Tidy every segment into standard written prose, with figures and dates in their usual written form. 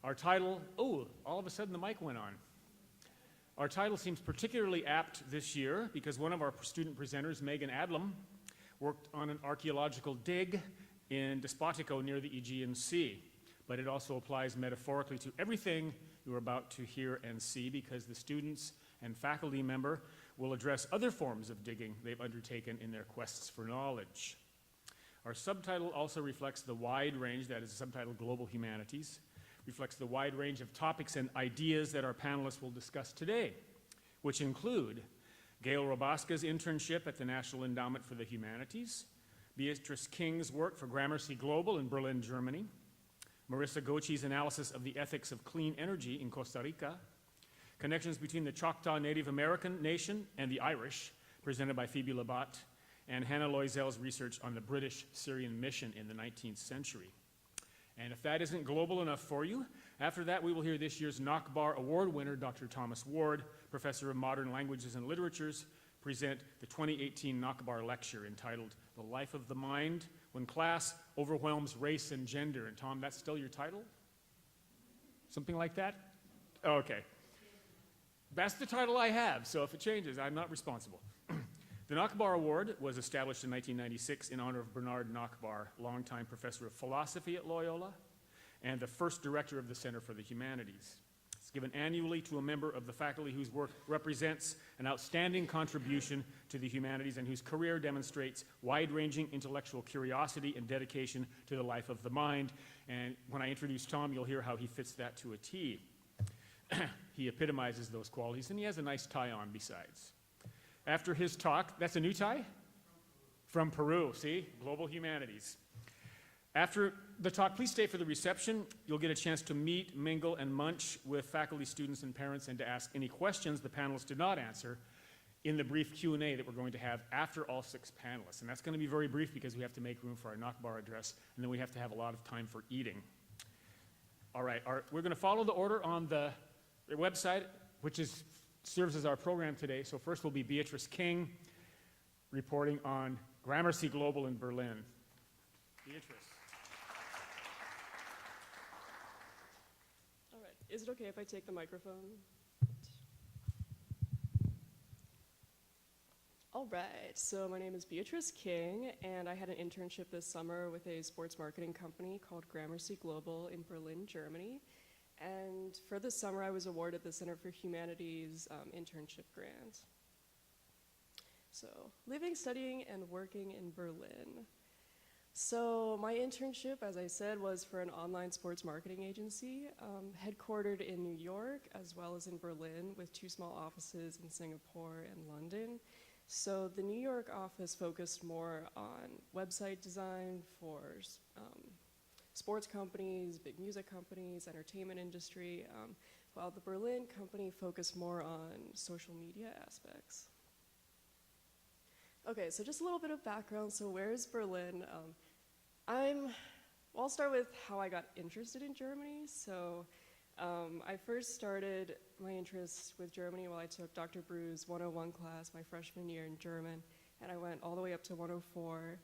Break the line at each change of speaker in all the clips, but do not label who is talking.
Our title, oh, all of a sudden the mic went on. Our title seems particularly apt this year because one of our student presenters, Megan Adlam, worked on an archaeological dig in Despotico near the Aegean Sea. But it also applies metaphorically to everything you're about to hear and see because the students and faculty member will address other forms of digging they've undertaken in their quests for knowledge. Our subtitle also reflects the wide range, that is the subtitle Global Humanities, reflects the wide range of topics and ideas that our panelists will discuss today, which include Gail Robaska's internship at the National Endowment for the Humanities, Beatrice King's work for Gramercy Global in Berlin, Germany, Marissa Gochi's analysis of the ethics of clean energy in Costa Rica, connections between the Choctaw Native American nation and the Irish, presented by Phoebe Labat, and Hannah Loisel's research on the British Syrian mission in the 19th century. And if that isn't global enough for you, after that we will hear this year's Nachbahr Award winner, Dr. Thomas Ward, Professor of Modern Languages and Literatures, present the 2018 Nachbahr Lecture entitled The Life of the Mind When Class Overwhelms Race and Gender. And Tom, that's still your title? Something like that? Okay. That's the title I have, so if it changes, I'm not responsible. The Nachbahr Award was established in 1996 in honor of Bernard Nachbahr, longtime professor of philosophy at Loyola and the first director of the Center for the Humanities. It's given annually to a member of the faculty whose work represents an outstanding contribution to the humanities and whose career demonstrates wide-ranging intellectual curiosity and dedication to the life of the mind. And when I introduce Tom, you'll hear how he fits that to a T. He epitomizes those qualities, and he has a nice tie on besides. After his talk, that's a new tie? From Peru, see? Global Humanities. After the talk, please stay for the reception. You'll get a chance to meet, mingle, and munch with faculty, students, and parents, and to ask any questions the panelists did not answer in the brief Q&A that we're going to have after all 6 panelists. And that's going to be very brief because we have to make room for our Nachbahr address, and then we have to have a lot of time for eating. All right, we're going to follow the order on the website, which serves as our program today. So first will be Beatrice King reporting on Gramercy Global in Berlin. Beatrice.
All right, is it okay if I take the microphone? All right, so my name is Beatrice King, and I had an internship this summer with a sports marketing company called Gramercy Global in Berlin, Germany. And for this summer, I was awarded the Center for Humanities internship grant. So, living, studying, and working in Berlin. So, my internship, as I said, was for an online sports marketing agency, headquartered in New York, as well as in Berlin, with 2 small offices in Singapore and London. So, the New York office focused more on website design for sports companies, big music companies, entertainment industry, while the Berlin company focused more on social media aspects. Okay, so just a little bit of background. So where is Berlin? I'll start with how I got interested in Germany. So I first started my interest with Germany while I took Dr. Brew's 101 class my freshman year in German, and I went all the way up to 104.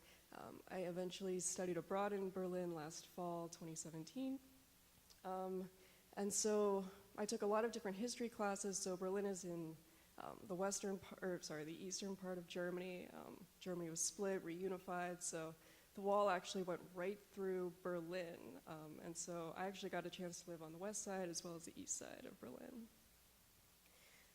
I eventually studied abroad in Berlin last fall, 2017. And so I took a lot of different history classes. So Berlin is in the eastern part of Germany. Germany was split, reunified, so the wall actually went right through Berlin. And so I actually got a chance to live on the west side as well as the east side of Berlin.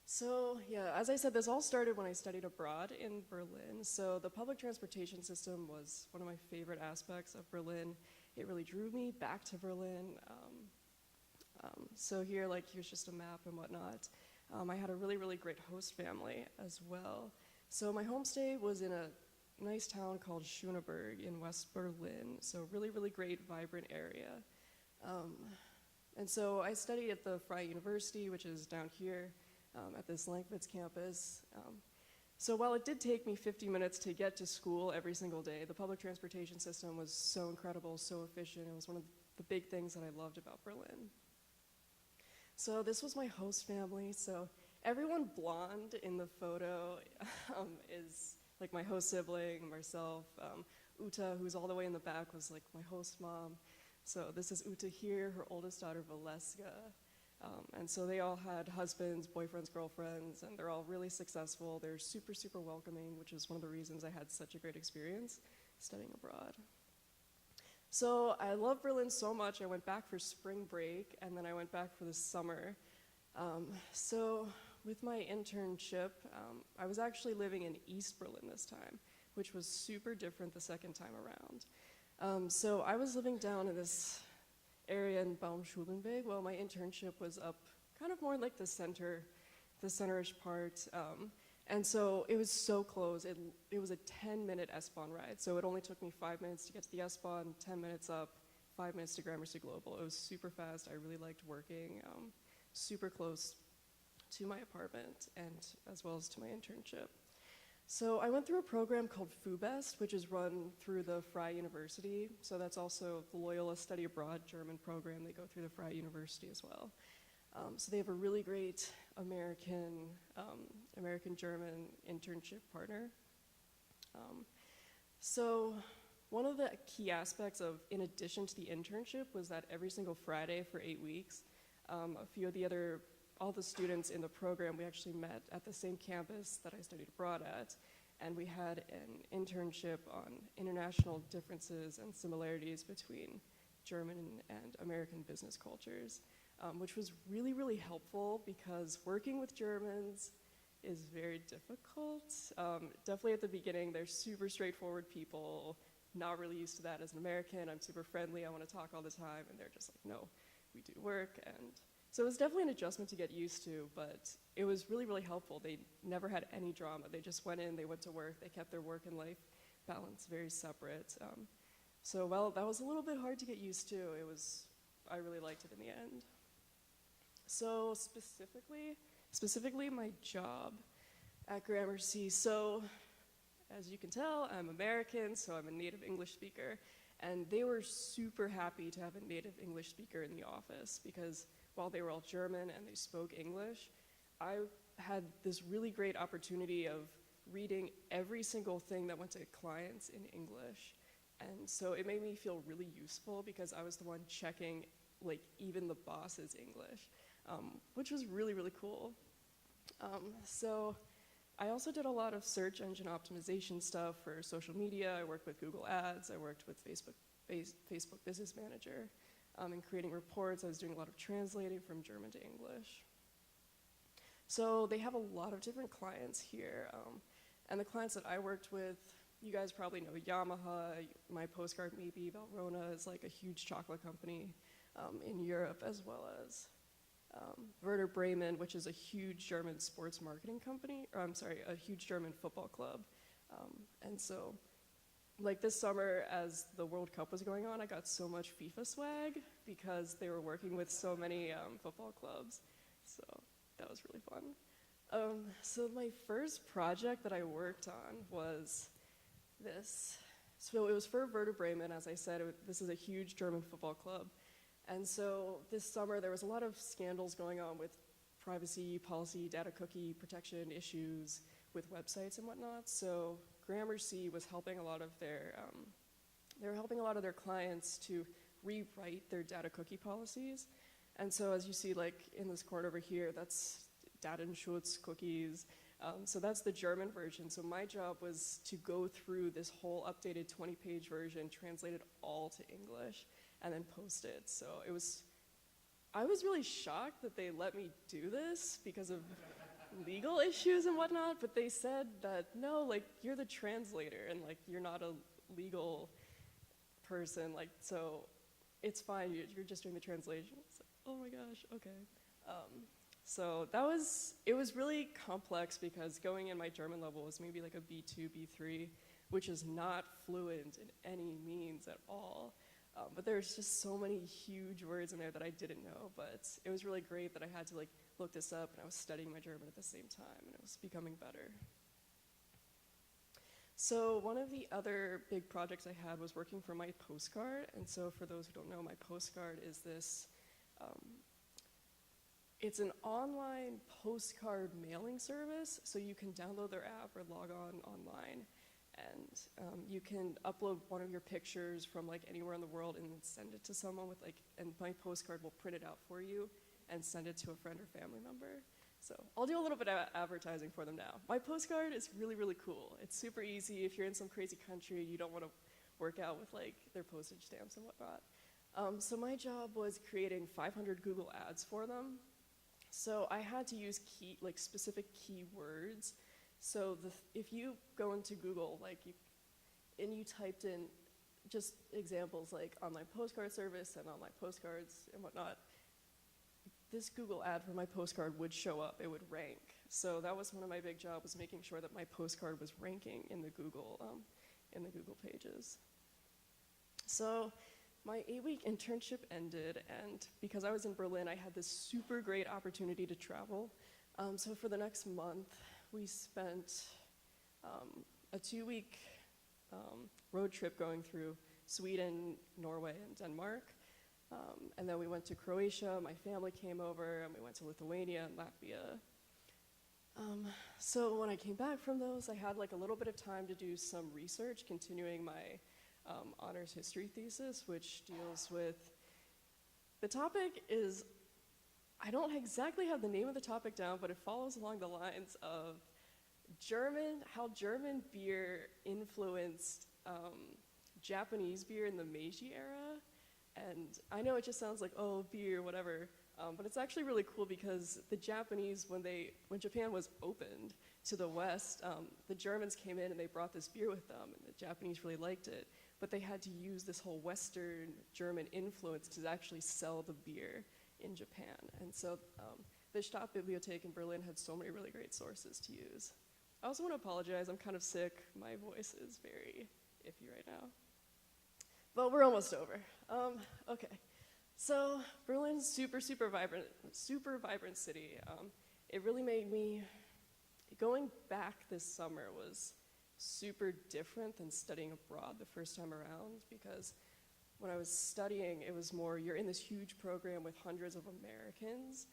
So yeah, as I said, this all started when I studied abroad in Berlin. So the public transportation system was one of my favorite aspects of Berlin. It really drew me back to Berlin. So here, here's just a map and whatnot. I had a really, really great host family as well. So my homestay was in a nice town called Schöneberg in West Berlin. So really, really great, vibrant area. And so I studied at the Freie University, which is down here. At this Lankwitz campus. So while it did take me 50 minutes to get to school every single day, the public transportation system was so incredible, so efficient. It was one of the big things that I loved about Berlin. So this was my host family. So everyone blonde in the photo is like my host sibling, myself. Uta, who's all the way in the back, was like my host mom. So this is Uta here, her oldest daughter, Valeska. And so they all had husbands, boyfriends, girlfriends, and they're all really successful. They're super, super welcoming, which is one of the reasons I had such a great experience studying abroad. So I love Berlin so much, I went back for spring break, and then I went back for the summer. So with my internship, I was actually living in East Berlin this time, which was super different the second time around. So I was living down in this area in Baumschulenweg. Well, my internship was up kind of more like the center-ish part. And so it was so close. It was a 10-minute S-Bahn ride. So it only took me 5 minutes to get to the S-Bahn, 10 minutes up, 5 minutes to Gramercy Global. It was super fast. I really liked working super close to my apartment and as well as to my internship. So I went through a program called FUBEST, which is run through the Freie University. So that's also the Loyola Study Abroad German program. They go through the Freie University as well. So they have a really great American-German internship partner. So one of the key aspects of, in addition to the internship, was that every single Friday for 8 weeks, all the students in the program, we actually met at the same campus that I studied abroad at, and we had an internship on international differences and similarities between German and American business cultures, which was really, really helpful because working with Germans is very difficult. Definitely at the beginning, they're super straightforward people, not really used to that as an American. I'm super friendly, I want to talk all the time, and they're just like, no, we do work. And so it was definitely an adjustment to get used to, but it was really, really helpful. They never had any drama. They just went in, they went to work, they kept their work and life balance very separate. So while that was a little bit hard to get used to, I really liked it in the end. So specifically my job at Gramercy. So as you can tell, I'm American, so I'm a native English speaker, and they were super happy to have a native English speaker in the office because while they were all German and they spoke English, I had this really great opportunity of reading every single thing that went to clients in English. And so it made me feel really useful because I was the one checking like even the boss's English, which was really, really cool. So I also did a lot of search engine optimization stuff for social media. I worked with Google Ads, I worked with Facebook Business Manager. In creating reports, I was doing a lot of translating from German to English. So they have a lot of different clients here. And the clients that I worked with, you guys probably know Yamaha, my postcard maybe, Valrhona is like a huge chocolate company in Europe, as well as Werder Bremen, which is a huge German sports marketing company, or I'm sorry, a huge German football club. And so, like this summer, as the World Cup was going on, I got so much FIFA swag because they were working with so many football clubs. So that was really fun. So my first project that I worked on was this. So it was for Werder Bremen, as I said, this is a huge German football club. And so this summer there was a lot of scandals going on with privacy, policy, data cookie protection issues with websites and whatnot. So Gramercy was helping a lot of their, they were helping a lot of their clients to rewrite their data cookie policies. And so as you see like in this corner over here, that's Datenschutz cookies. So that's the German version. So my job was to go through this whole updated 20-page version, translate it all to English, and then post it. So I was really shocked that they let me do this because of legal issues and whatnot, but they said that, no, like, you're the translator, and like, you're not a legal person, like, so it's fine, you're just doing the translation. It's like, oh my gosh, okay. So it was really complex because going in my German level was maybe like a B2, B3, which is not fluent in any means at all. But there's just so many huge words in there that I didn't know, but it was really great that I had to like look this up and I was studying my German at the same time and it was becoming better. So one of the other big projects I had was working for my postcard, and so for those who don't know, my postcard is this, it's an online postcard mailing service, so you can download their app or log on online. And you can upload one of your pictures from like anywhere in the world and send it to someone with like, and my postcard will print it out for you and send it to a friend or family member. So I'll do a little bit of advertising for them now. My postcard is really, really cool. It's super easy. If you're in some crazy country, you don't want to work out with like their postage stamps and whatnot. So my job was creating 500 Google ads for them. So I had to use specific keywords. So if you go into Google, and you typed in just examples like online postcard service and online postcards and whatnot, this Google ad for my postcard would show up, it would rank. So that was one of my big jobs, was making sure that my postcard was ranking in the Google pages. So my 8-week internship ended, and because I was in Berlin, I had this super great opportunity to travel. So for the next month, we spent a 2-week road trip going through Sweden, Norway, and Denmark. And then we went to Croatia, my family came over, and we went to Lithuania and Latvia. So when I came back from those, I had like a little bit of time to do some research, continuing my honors history thesis, which deals with, the topic is, I don't exactly have the name of the topic down, but it follows along the lines of how German beer influenced Japanese beer in the Meiji era. And I know it just sounds like, oh, beer, whatever, but it's actually really cool because the Japanese, when Japan was opened to the West, the Germans came in and they brought this beer with them, and the Japanese really liked it, but they had to use this whole Western German influence to actually sell the beer in Japan. And so the Stadtbibliothek in Berlin had so many really great sources to use. I also want to apologize, I'm kind of sick. My voice is very iffy right now. But we're almost over. Okay, so Berlin's super vibrant city. It really made me, going back this summer was super different than studying abroad the first time around, because when I was studying, it was more, you're in this huge program with hundreds of Americans,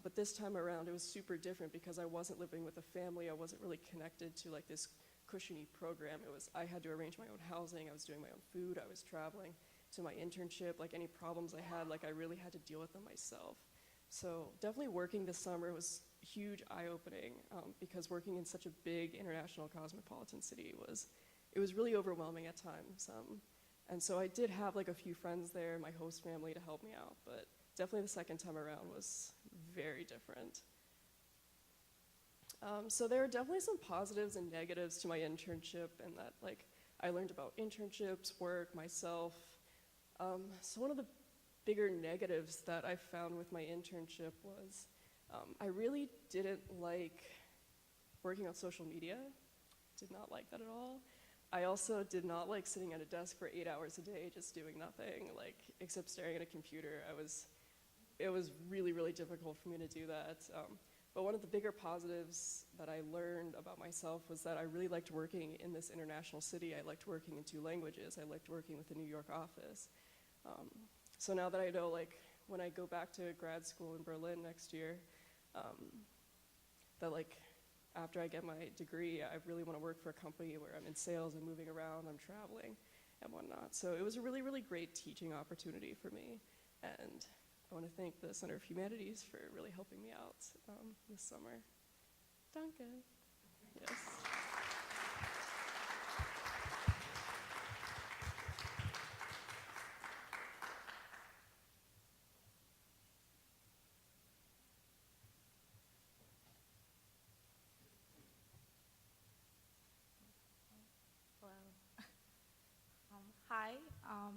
but this time around it was super different because I wasn't living with a family, I wasn't really connected to like this cushiony program. I had to arrange my own housing, I was doing my own food, I was traveling to my internship, like any problems I had, like I really had to deal with them myself. So definitely working this summer was huge eye-opening, because working in such a big international cosmopolitan city it was really overwhelming at times. And so I did have like a few friends there, my host family, to help me out, but definitely the second time around was very different. So there are definitely some positives and negatives to my internship, and that like I learned about internships, work, myself. So one of the bigger negatives that I found with my internship was I really didn't like working on social media. Did not like that at all. I also did not like sitting at a desk for 8 hours a day just doing nothing, like except staring at a computer. It was really difficult for me to do that. But one of the bigger positives that I learned about myself was that I really liked working in this international city. I liked working in 2 languages. I liked working with the New York office. So now that I know, like, when I go back to grad school in Berlin next year, that like, after I get my degree, I really want to work for a company where I'm in sales, I'm moving around, I'm traveling, and whatnot. So it was a really great teaching opportunity for me. And I want to thank the Center of Humanities for really helping me out this summer. Danke. Yes.
Hello. Hi,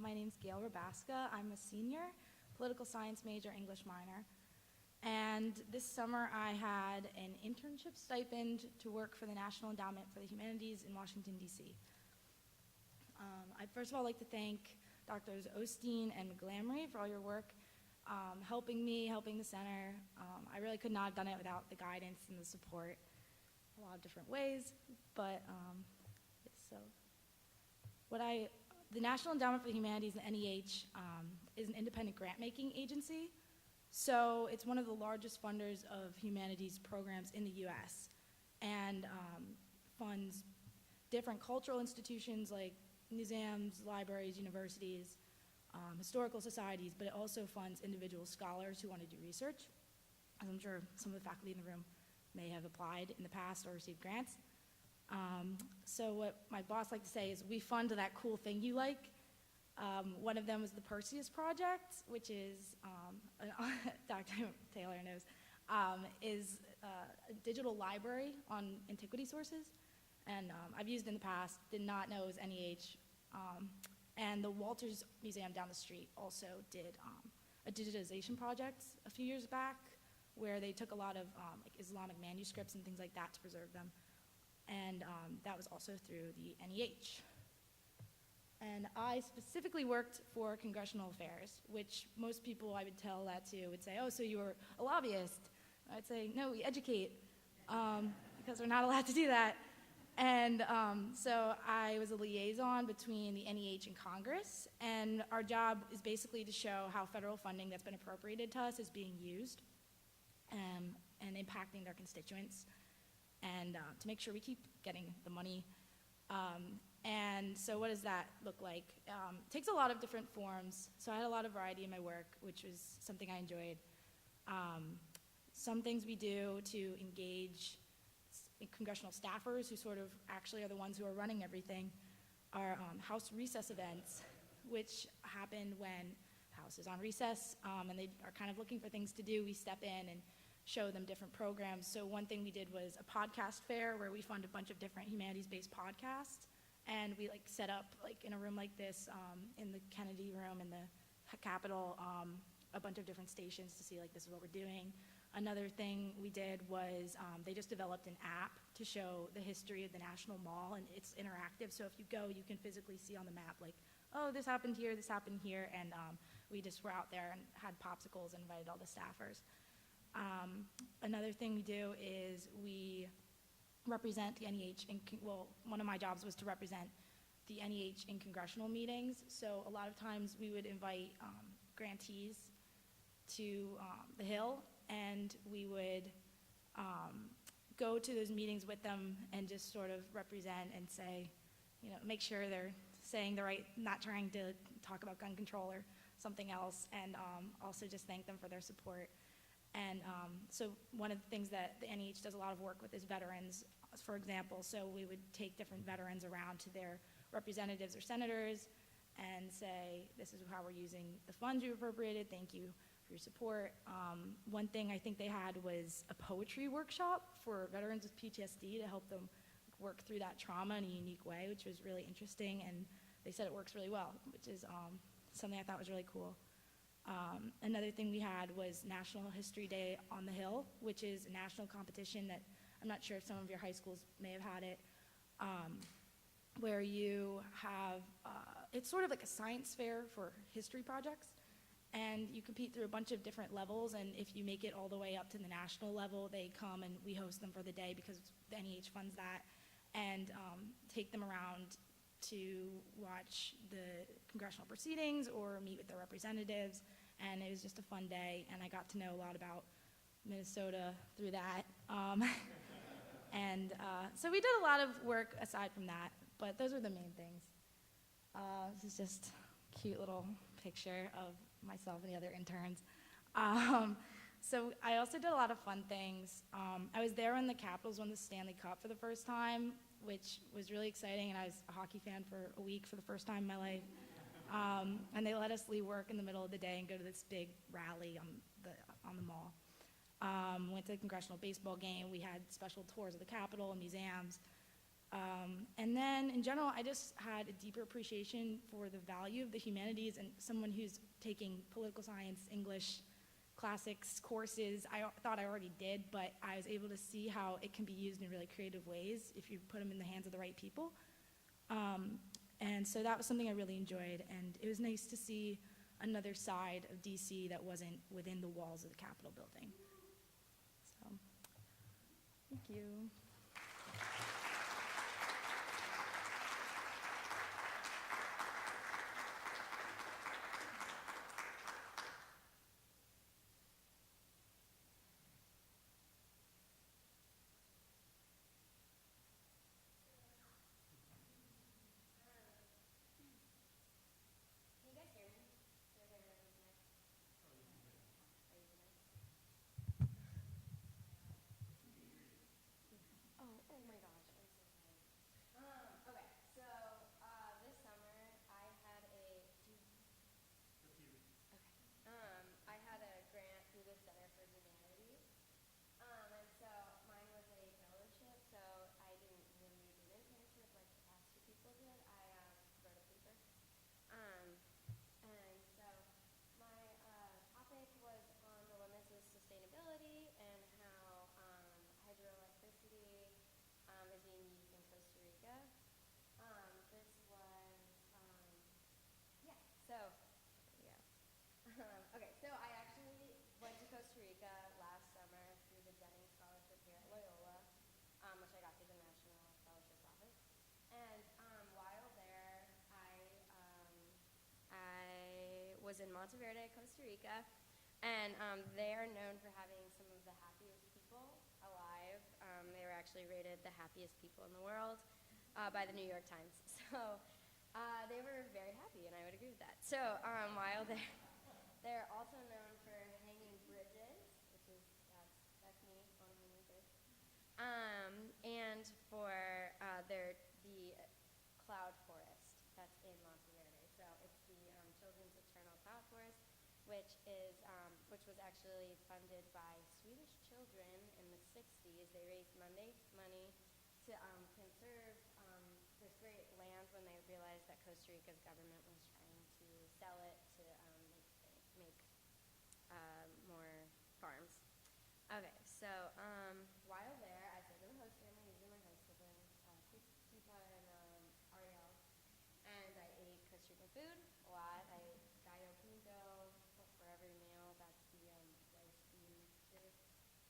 my name's Gail Rabaska. I'm a senior, political science major, English minor. And this summer I had an internship stipend to work for the National Endowment for the Humanities in Washington, D.C. I'd first of all like to thank Drs. Osteen and McGlamry for all your work, helping me, helping the center. I really could not have done it without the guidance and the support a lot of different ways, but so the National Endowment for the Humanities, the NEH, is an independent grant-making agency. So it's one of the largest funders of humanities programs in the US, and funds different cultural institutions like museums, libraries, universities, historical societies, but it also funds individual scholars who want to do research. As I'm sure some of the faculty in the room may have applied in the past or received grants. So what my boss liked to say is, we fund that cool thing you like. One of them was the Perseus Project, which is, Dr. Taylor knows, is a digital library on antiquity sources. And I've used it in the past, did not know it was NEH. And the Walters Museum down the street also did a digitization project a few years back, where they took a lot of like Islamic manuscripts and things like that to preserve them. And that was also through the NEH. And I specifically worked for Congressional Affairs, which most people I would tell that to would say, oh, so you were a lobbyist. I'd say, no, we educate, because we're not allowed to do that. And so I was a liaison between the NEH and Congress, and our job is basically to show how federal funding that's been appropriated to us is being used and impacting their constituents, and to make sure we keep getting the money. And so what does that look like? It takes a lot of different forms. So I had a lot of variety in my work, which was something I enjoyed. Some things we do to engage congressional staffers, who sort of actually are the ones who are running everything, are House recess events, which happen when the House is on recess, and they are kind of looking for things to do. We step in and show them different programs. So one thing we did was a podcast fair, where we fund a bunch of different humanities-based podcasts, and we like set up like in a room like this, in the Kennedy room in the Capitol, a bunch of different stations to see like this is what we're doing. Another thing we did was they just developed an app to show the history of the National Mall, and it's interactive, so if you go, you can physically see on the map, like, oh, this happened here, and we just were out there and had popsicles and invited all the staffers. Another thing we do is we represent the NEH, well, one of my jobs was to represent the NEH in congressional meetings, so a lot of times we would invite grantees to the Hill, and we would go to those meetings with them and just sort of represent and say, make sure they're saying the right, not trying to talk about gun control or something else, and also just thank them for their support. And so one of the things that the NEH does a lot of work with is veterans, for example. So we would take different veterans around to their representatives or senators and say, this is how we're using the funds you appropriated, thank you for your support. One thing I think they had was a poetry workshop for veterans with PTSD to help them work through that trauma in a unique way, which was really interesting, and they said it works really well, which is something I thought was really cool. Another thing we had was National History Day on the Hill, which is a national competition that I'm not sure if some of your high schools may have had it, where you have, it's sort of like a science fair for history projects, and you compete through a bunch of different levels, and if you make it all the way up to the national level, they come and we host them for the day because the NEH funds that, and take them around to watch the congressional proceedings or meet with their representatives, and it was just a fun day, and I got to know a lot about Minnesota through that. And so we did a lot of work aside from that, but those were the main things. This is just a cute little picture of myself and the other interns. So I also did a lot of fun things. I was there when the Capitals won the Stanley Cup for the first time, which was really exciting, and I was a hockey fan for a week for the first time in my life. And they let us leave work in the middle of the day and go to this big rally on the mall. Went to the congressional baseball game. We had special tours of the Capitol and museums. And then, in general, I just had a deeper appreciation for the value of the humanities, and someone who's taking political science, English, classics courses, I thought I already did, but I was able to see how it can be used in really creative ways if you put them in the hands of the right people. And so that was something I really enjoyed, and it was nice to see another side of DC that wasn't within the walls of the Capitol building. So, thank you.
is in Monteverde, Costa Rica, and they are known for having some of the happiest people alive. They were actually rated the happiest people in the world by the New York Times. So they were very happy, and I would agree with that. So while they're also known for hanging bridges, which is, that's me on a hanging bridge, and for the cloud forest that's in Monteverde. So it's the Children's Eternal Cloud Forest, which was actually funded by Swedish children in the 60s. They raised money to conserve this great land when they realized that Costa Rica's government was trying to sell it to make more farms. Okay, so while there, I stayed in the host family. These are my host siblings, Tifa and Ariel. And I ate Costa Rican food a lot. I ate gallo pinto for every meal. That's the rice bean soup.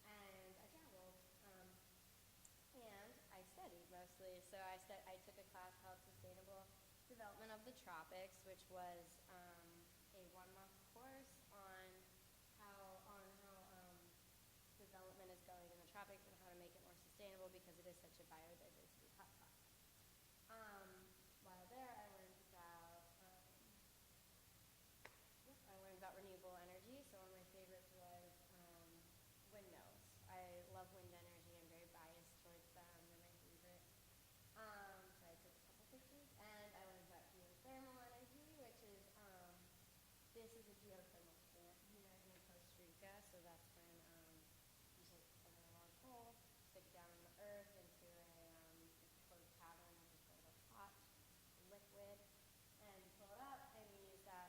And I traveled. And I studied mostly. So I took a class called Sustainable Development of the Tropics, which was a 1-month course on how development is going in the tropics and how to make it more sustainable because it is such a biodiversity hotspot. While there, I learned about renewable energy. So one of my favorites was windmills. I love wind energy. I'm very biased towards them. They're my favorite. So I took a couple pictures, and I learned about geothermal energy, which is this is a geothermal plant here in Costa Rica. So that's when you take a really long pole, stick it down in the earth into a closed cavern, which is full of hot liquid, and you pull it up, and you use the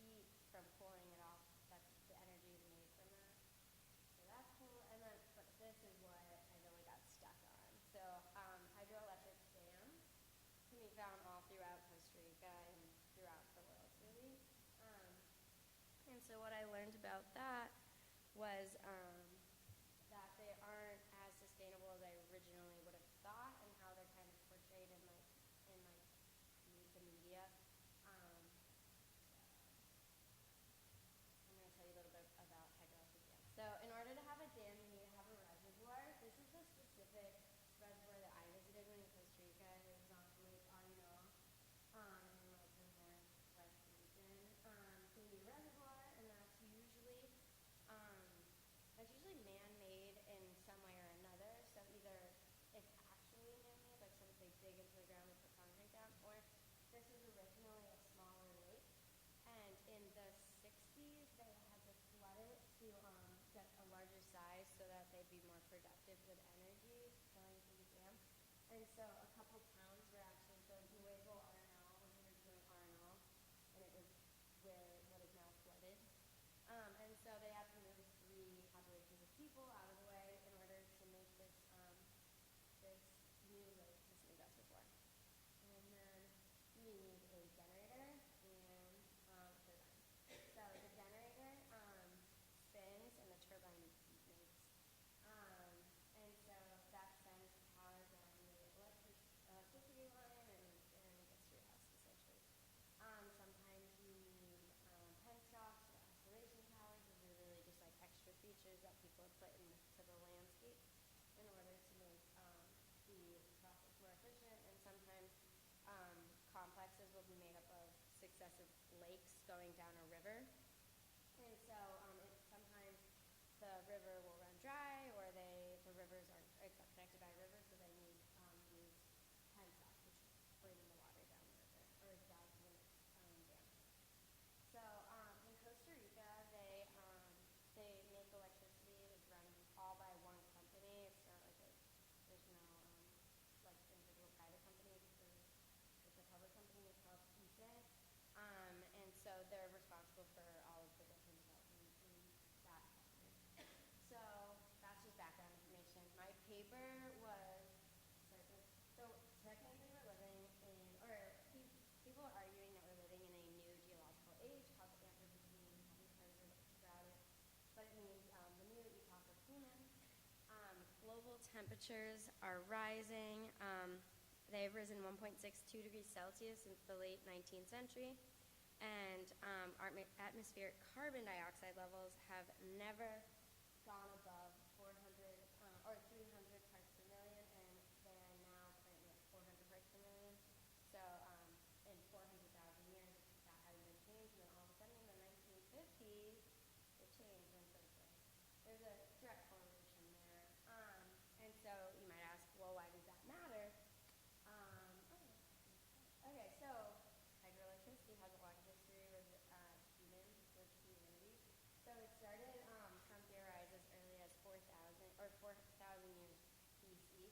heat from pulling it off. That's the energy is made from that. So that's cool. But this is what I really got stuck on. So hydroelectric dams can be found all throughout Costa Rica and throughout the world, really. And so what I learned about that was that they aren't as sustainable as I originally would have thought, and how they're kind of portrayed in the media. I'm going to tell you a little bit about hydroelectric dams. So in order to have a dam, you need to have a reservoir. This is the specific reservoir that I visited when in Costa Rica. It was on Lake Arno, in like the northwest region. So you need a reservoir, and that's usually man-made in some way or another. So either it's actually man-made, like they dig into the ground and put concrete down, or this was originally a smaller lake. And in the 60s, they had to flood it to get a larger size so that they'd be more productive with energy going through the dam. And so a couple towns were actually built. Nuevo Arnal was originally Arnal, and it was where what is now flooded. And so they had to move 3 populations of people out of the way in order to make this new lake, this new reservoir. And then you need a generator and turbine. So the generator spins and the turbine makes. And so that sends power down the electricity line and gets to your house, essentially. Sometimes you need penstocks or oscillation towers. Those are really just like extra features that people have put into the landscape in order to make the process more efficient. And sometimes complexes will be made up of successive lakes going down a river. And so sometimes the river will run dry, or the rivers aren't connected by a river, so they need use penstocks, which bring the water down the river, or down to the next dam. So in Costa Rica, they make electricity that's run all by one company. It's not like there's no like individual private companies. It's a public company. It's called ISE. And so they're responsible for all of the different development in that sector. So that's just background information. My paper was, so technically we're living in, or people are arguing that we're living in a new geological age called the Anthropocene. Haven't heard about it, but it means the new epoch of humans. Global temperatures are rising. They've risen 1.62 degrees Celsius since the late 19th century. and our atmospheric carbon dioxide levels have never gone above 400 or 300 parts per million, and they're now currently at 400 parts per million. So in 400,000 years, that hasn't been changed, and then all of a sudden in the 1950s, it changed, and so there's a direct correlation there. And so you might ask, well, why does that matter? Okay, so hydroelectricity has a lot of history with humans, with humanity. So it started from theorized as early as 4,000 or 4,000 years BC,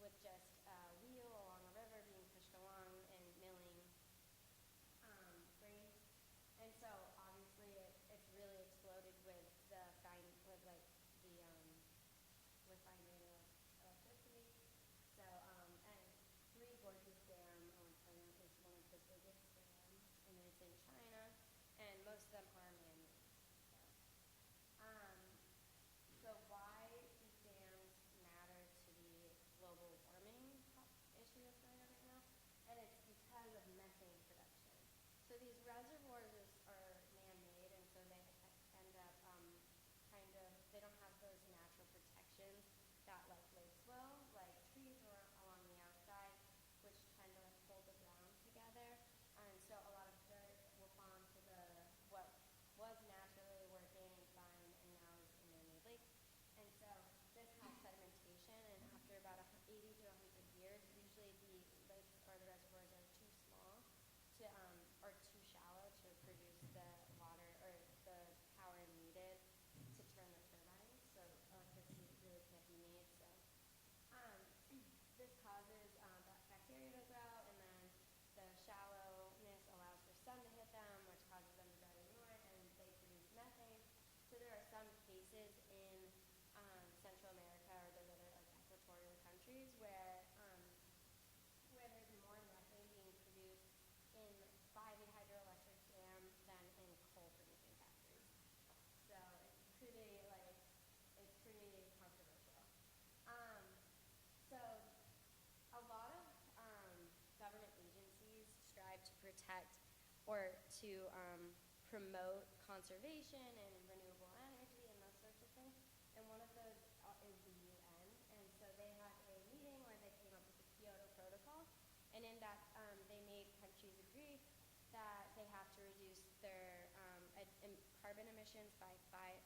with just a wheel along a river being pushed along and milling grain. And so obviously it's really exploded with the with finding of electricity. So and Three Gorges Dam is one of the biggest dams, and it's in China, and most of them are man-made. So why do dams matter to the global warming issue that's going on right now? And it's because of methane production. So these reservoirs are man-made, and so they end up they don't have those natural protections that like lakes will, like trees along the outside, which tend to hold the ground together. And so a lot of dirt will fall into what was naturally working fine and now is a man-made lake. And so this has sedimentation, and after about 80 to 100 years, usually the lakes or the reservoirs are too small or too shallow to produce the water or the power needed to turn the turbines. So electricity really can't be made. So this causes bacteria to grow, and then the shallowness allows for sun to hit them, which causes them to grow more, and they produce methane. So there are some cases in Central America or those other like equatorial countries where there's more methane being produced by the hydroelectric dam than in coal producing factories. So it's pretty controversial. So a lot of government agencies strive to protect or to promote conservation and renewable energy and those sorts of things. And one of those is the UN. And so they had a meeting where they came up with the Kyoto Protocol. And in that, they made countries agree that they have to reduce their carbon emissions by 5%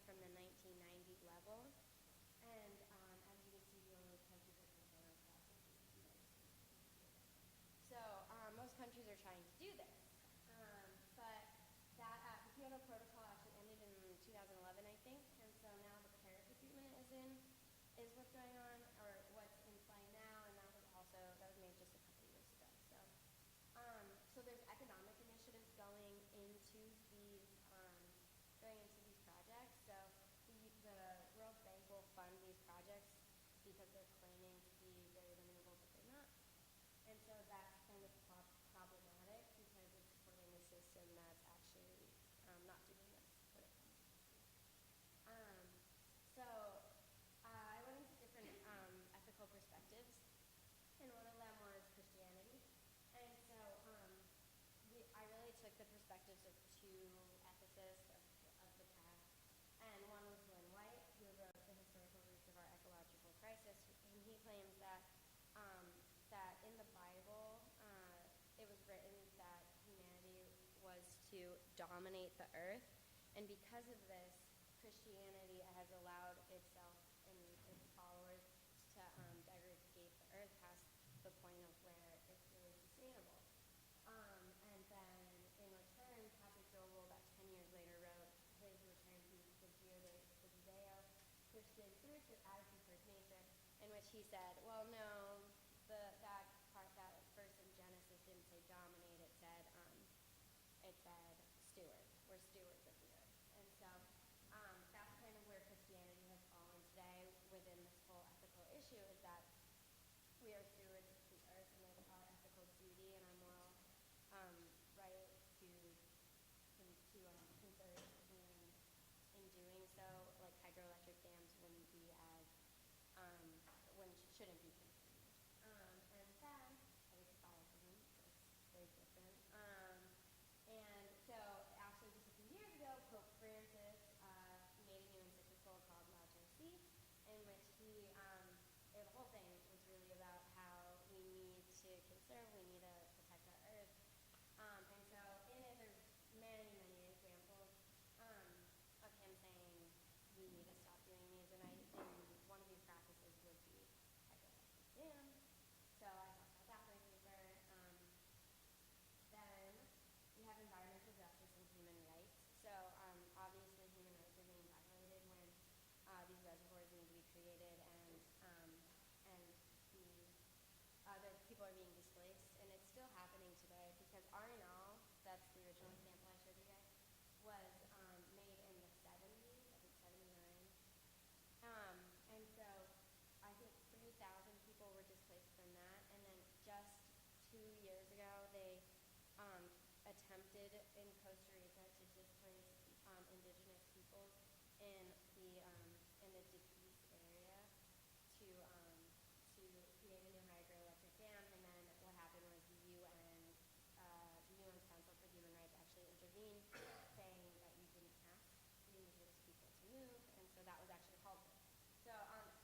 from the 1990 level. And as you can see, the only countries that can sign up for that is the United States. So most countries are trying to do this. But the Kyoto Protocol actually ended in 2011, I think. And so now the Paris Agreement is what's going on, or what's in play now, and that was made just a couple years ago. So there's economic initiatives going into these projects. So the World Bank will fund these projects because they're claiming to be very renewable, but they're not. And so that's kind of problematic because it's supporting a system that's actually not doing this when it comes to So I went into different ethical perspectives, and one of them was Christianity. And so I really took the perspectives of two ethicists of the past, and one was Lynn White, who wrote The Historical Roots of Our Ecological Crisis, and he claims that in the Bible, it was written that humanity was to dominate the earth, and because of this, Christianity has allowed itself and its followers to degrade the earth past the point of where it's really sustainable. And then in return, Patrick Doble, about 10 years later, wrote his Return to the Judeo-Christian Attitude Towards Nature, in which he said, well, no, that verse in Genesis didn't say dominate, it said steward. We're stewards of the earth. And so that's kind of where Christianity has fallen today within this whole ethical issue, is that we are stewards of the earth, and it's our ethical duty and our moral right to conserve, and in doing so, like hydroelectric dams shouldn't be continued. And then, obviously Catholicism is very different. faster. We need to protect our earth. And so in it, there's many, many examples of him saying we need to stop doing these. And one of these practices would be hydroelectric dams. So I talked about that for a paper. Then we have environmental justice and human rights. So obviously human rights are being violated when these reservoirs need to be created and the people are being displaced. And it's still happening today because Arenal, that's the original example I showed you guys, was made in the 70s, I think 79. And so I think 3,000 people were displaced from that. And then just 2 years ago, they attempted in Costa Rica to displace indigenous peoples in the Tequis area to create a new hydroelectric dam. And then what happened was the UN's Council for Human Rights actually intervened, saying that you didn't ask the indigenous people to move, and so that was actually halted. So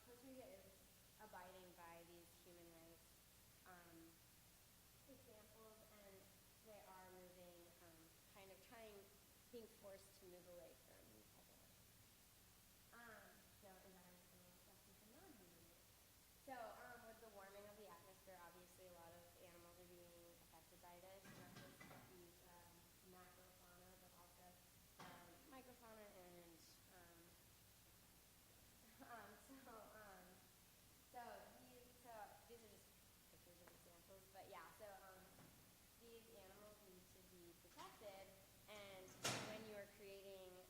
Costa Rica is abiding by these human rights examples, and they are moving, kind of being forced to move away from these hydroelectric. So environmental justice and non-human rights. So with the warming of the atmosphere, obviously a lot of animals are being affected by this, not just these macrofauna, but also microfauna and so these are just pictures of examples, but yeah, so these animals need to be protected, and when you are creating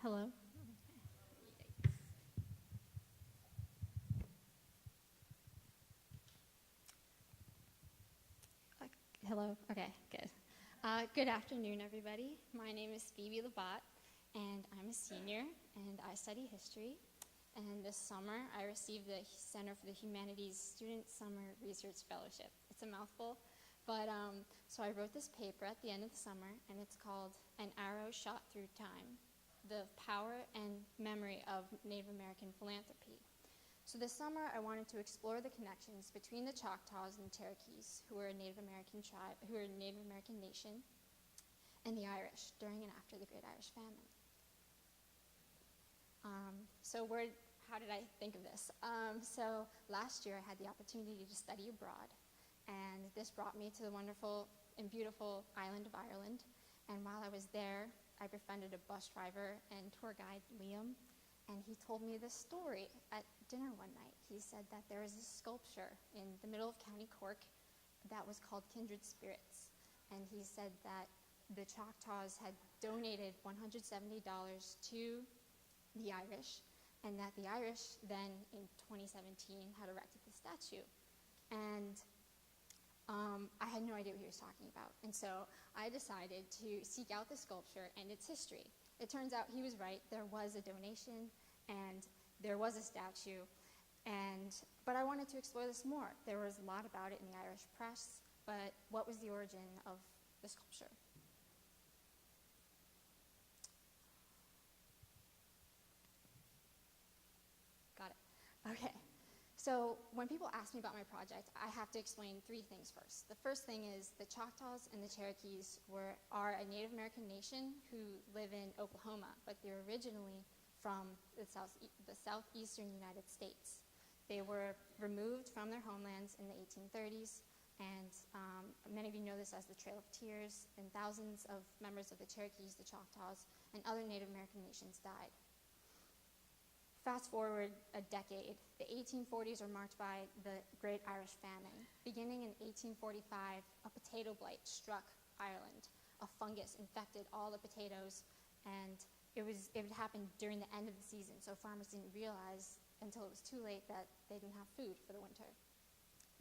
Hello? Hello? Okay, good. Good afternoon, everybody. My name is Phoebe Labat, and I'm a senior, and I study history. And this summer, I received the Center for the Humanities Student Summer Research Fellowship. It's a mouthful, but so I wrote this paper at the end of the summer, and it's called An Arrow Shot Through Time, the Power and Memory of Native American Philanthropy. So this summer, I wanted to explore the connections between the Choctaws and Cherokees, who were a Native American tribe, who were a Native American nation, and the Irish during and after the Great Irish Famine. How did I think of this? So last year, I had the opportunity to study abroad, and this brought me to the wonderful and beautiful island of Ireland. And while I was there, I befriended a bus driver and tour guide, Liam, and he told me this story at dinner one night. He said that there was a sculpture in the middle of County Cork that was called Kindred Spirits. And he said that the Choctaws had donated $170 to the Irish, and that the Irish then, in 2017, had erected the statue. And I had no idea what he was talking about. And so I decided to seek out the sculpture and its history. It turns out he was right. There was a donation, and there was a statue. But I wanted to explore this more. There was a lot about it in the Irish press, but what was the origin of the sculpture? Got it. Okay. So when people ask me about my project, I have to explain three things first. The first thing is the Choctaws and the Cherokees are a Native American nation who live in Oklahoma, but they're originally from the southeastern United States. They were removed from their homelands in the 1830s, and many of you know this as the Trail of Tears, and thousands of members of the Cherokees, the Choctaws, and other Native American nations died. Fast forward a decade, the 1840s were marked by the Great Irish Famine. Beginning in 1845, a potato blight struck Ireland. A fungus infected all the potatoes, and it would happen during the end of the season, so farmers didn't realize until it was too late that they didn't have food for the winter.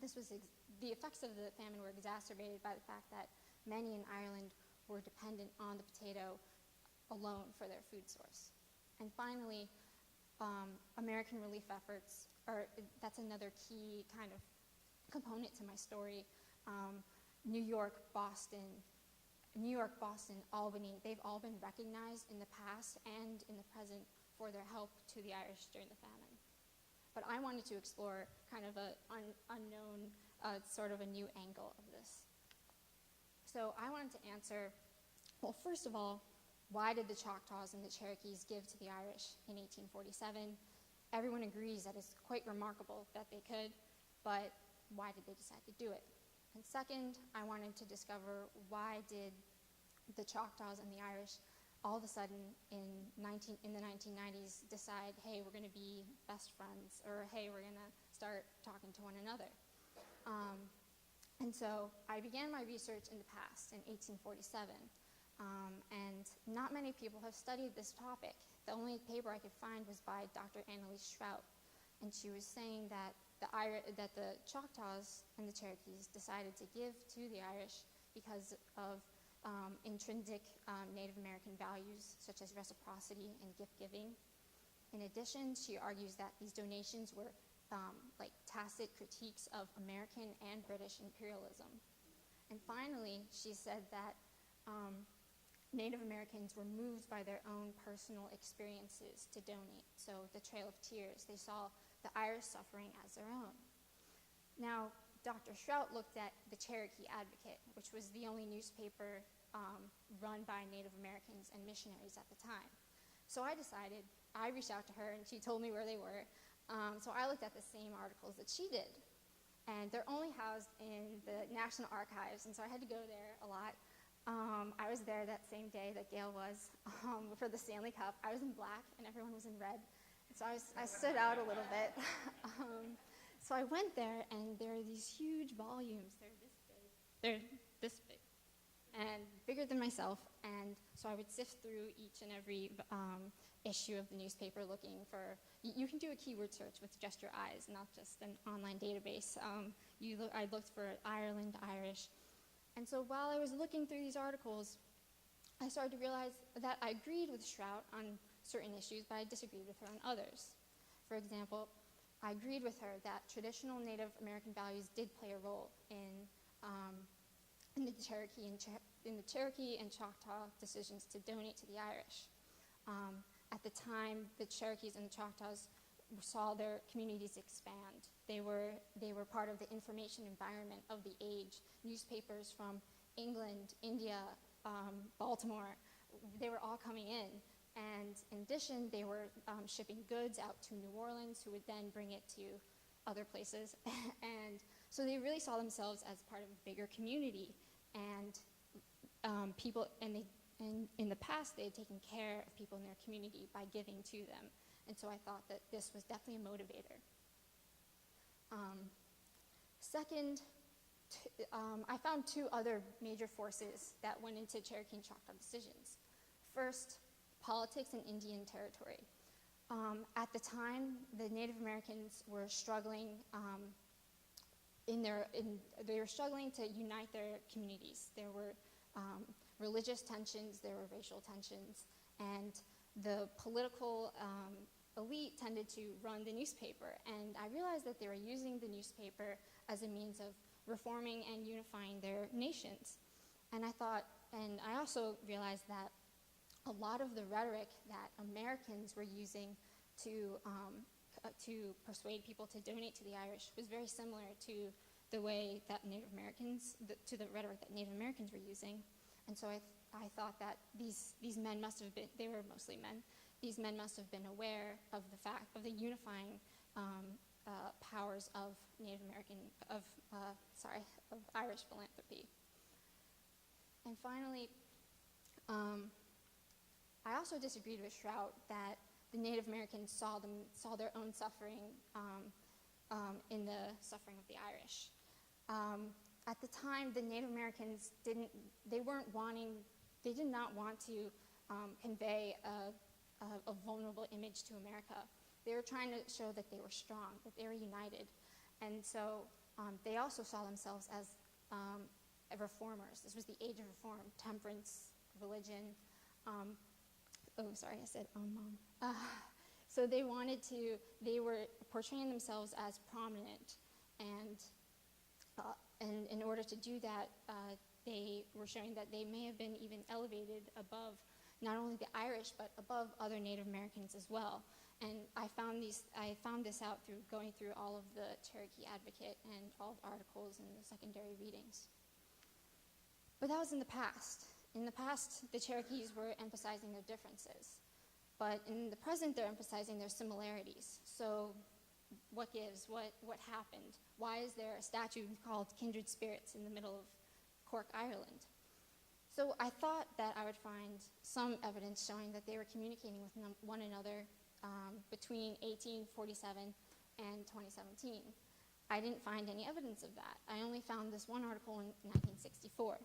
The effects of the famine were exacerbated by the fact that many in Ireland were dependent on the potato alone for their food source. And finally, American relief efforts that's another key kind of component to my story. New York, Boston, Albany, they've all been recognized in the past and in the present for their help to the Irish during the famine. But I wanted to explore kind of an unknown, sort of a new angle of this. So I wanted to answer, well, first of all, why did the Choctaws and the Cherokees give to the Irish in 1847? Everyone agrees that it's quite remarkable that they could, but why did they decide to do it? And second, I wanted to discover why did the Choctaws and the Irish all of a sudden in the 1990s decide, hey, we're going to be best friends, or hey, we're going to start talking to one another. And so I began my research in the past, in 1847. And not many people have studied this topic. The only paper I could find was by Dr. Annalise Shrout, and she was saying that the Choctaws and the Cherokees decided to give to the Irish because of intrinsic Native American values such as reciprocity and gift-giving. In addition, she argues that these donations were like tacit critiques of American and British imperialism. And finally, she said that Native Americans were moved by their own personal experiences to donate. So the Trail of Tears, they saw the Irish suffering as their own. Now, Dr. Shrout looked at the Cherokee Advocate, which was the only newspaper run by Native Americans and missionaries at the time. So I reached out to her, and she told me where they were. So I looked at the same articles that she did. And they're only housed in the National Archives, and so I had to go there a lot. I was there that same day that Gail was for the Stanley Cup. I was in black, and everyone was in red. So I stood out a little bit. So I went there, and there are these huge volumes. They're this big. They're this big, and bigger than myself. And so I would sift through each and every issue of the newspaper looking for, you can do a keyword search with just your eyes, not just an online database. I looked for Ireland, Irish. And so while I was looking through these articles, I started to realize that I agreed with Shrout on certain issues, but I disagreed with her on others. For example, I agreed with her that traditional Native American values did play a role in the Cherokee and Choctaw decisions to donate to the Irish. At the time, the Cherokees and the Choctaws saw their communities expand. They were part of the information environment of the age. Newspapers from England, India, Baltimore, they were all coming in. And in addition, they were shipping goods out to New Orleans, who would then bring it to other places. And so they really saw themselves as part of a bigger community. And in the past, they had taken care of people in their community by giving to them. And so I thought that this was definitely a motivator. Second, I found two other major forces that went into Cherokee and Choctaw decisions. First, politics in Indian territory. At the time, the Native Americans were struggling they were struggling to unite their communities. There were religious tensions, there were racial tensions, and the political elite tended to run the newspaper. And I realized that they were using the newspaper as a means of reforming and unifying their nations. And I also realized that a lot of the rhetoric that Americans were using to persuade people to donate to the Irish was very similar to the way that to the rhetoric that Native Americans were using. And so I thought that these men must have been, they were mostly men, these men must have been aware of the fact of the unifying powers of of Irish philanthropy. And finally, I also disagreed with Shrout that the Native Americans saw their own suffering in the suffering of the Irish. At the time, the Native Americans did not want to convey a vulnerable image to America. They were trying to show that they were strong, that they were united. And so they also saw themselves as reformers. This was the age of reform, temperance, religion. So they were portraying themselves as prominent, and in order to do that, they were showing that they may have been even elevated above not only the Irish, but above other Native Americans as well. And I found this out through going through all of the Cherokee Advocate and all the articles and the secondary readings. But that was in the past. In the past, the Cherokees were emphasizing their differences. But in the present, they're emphasizing their similarities. So what gives? What happened? Why is there a statue called Kindred Spirits in the middle of Cork, Ireland? So I thought that I would find some evidence showing that they were communicating with one another between 1847 and 2017. I didn't find any evidence of that. I only found this one article in 1964.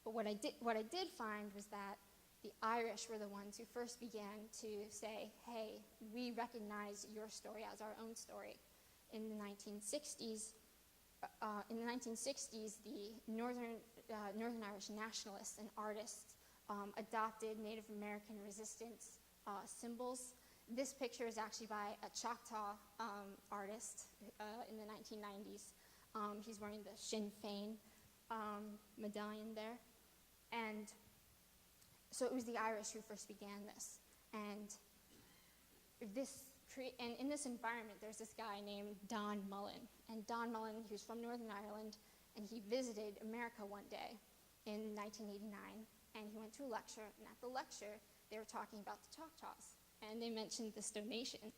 But what I did find was that the Irish were the ones who first began to say, hey, we recognize your story as our own story. In the 1960s, the Northern Irish nationalists and artists adopted Native American resistance symbols. This picture is actually by a Choctaw artist in the 1990s. He's wearing the Sinn Féin medallion there. And so it was the Irish who first began this. And in this environment, there's this guy named Don Mullen. And Don Mullen, he was from Northern Ireland, and he visited America one day in 1989. And he went to a lecture, and at the lecture, they were talking about the Choctaws. And they mentioned this donation.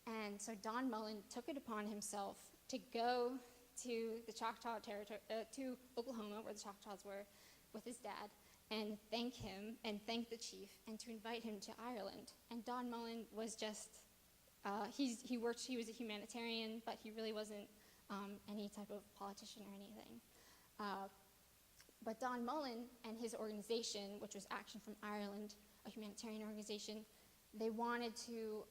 And so Don Mullen took it upon himself to go to the Choctaw territory, to Oklahoma, where the Choctaws were, with his dad, and thank him and thank the chief, and to invite him to Ireland. And Don Mullen was just, he was a humanitarian, but he really wasn't any type of politician or anything. But Don Mullen and his organization, which was Action from Ireland, a humanitarian organization, they wanted to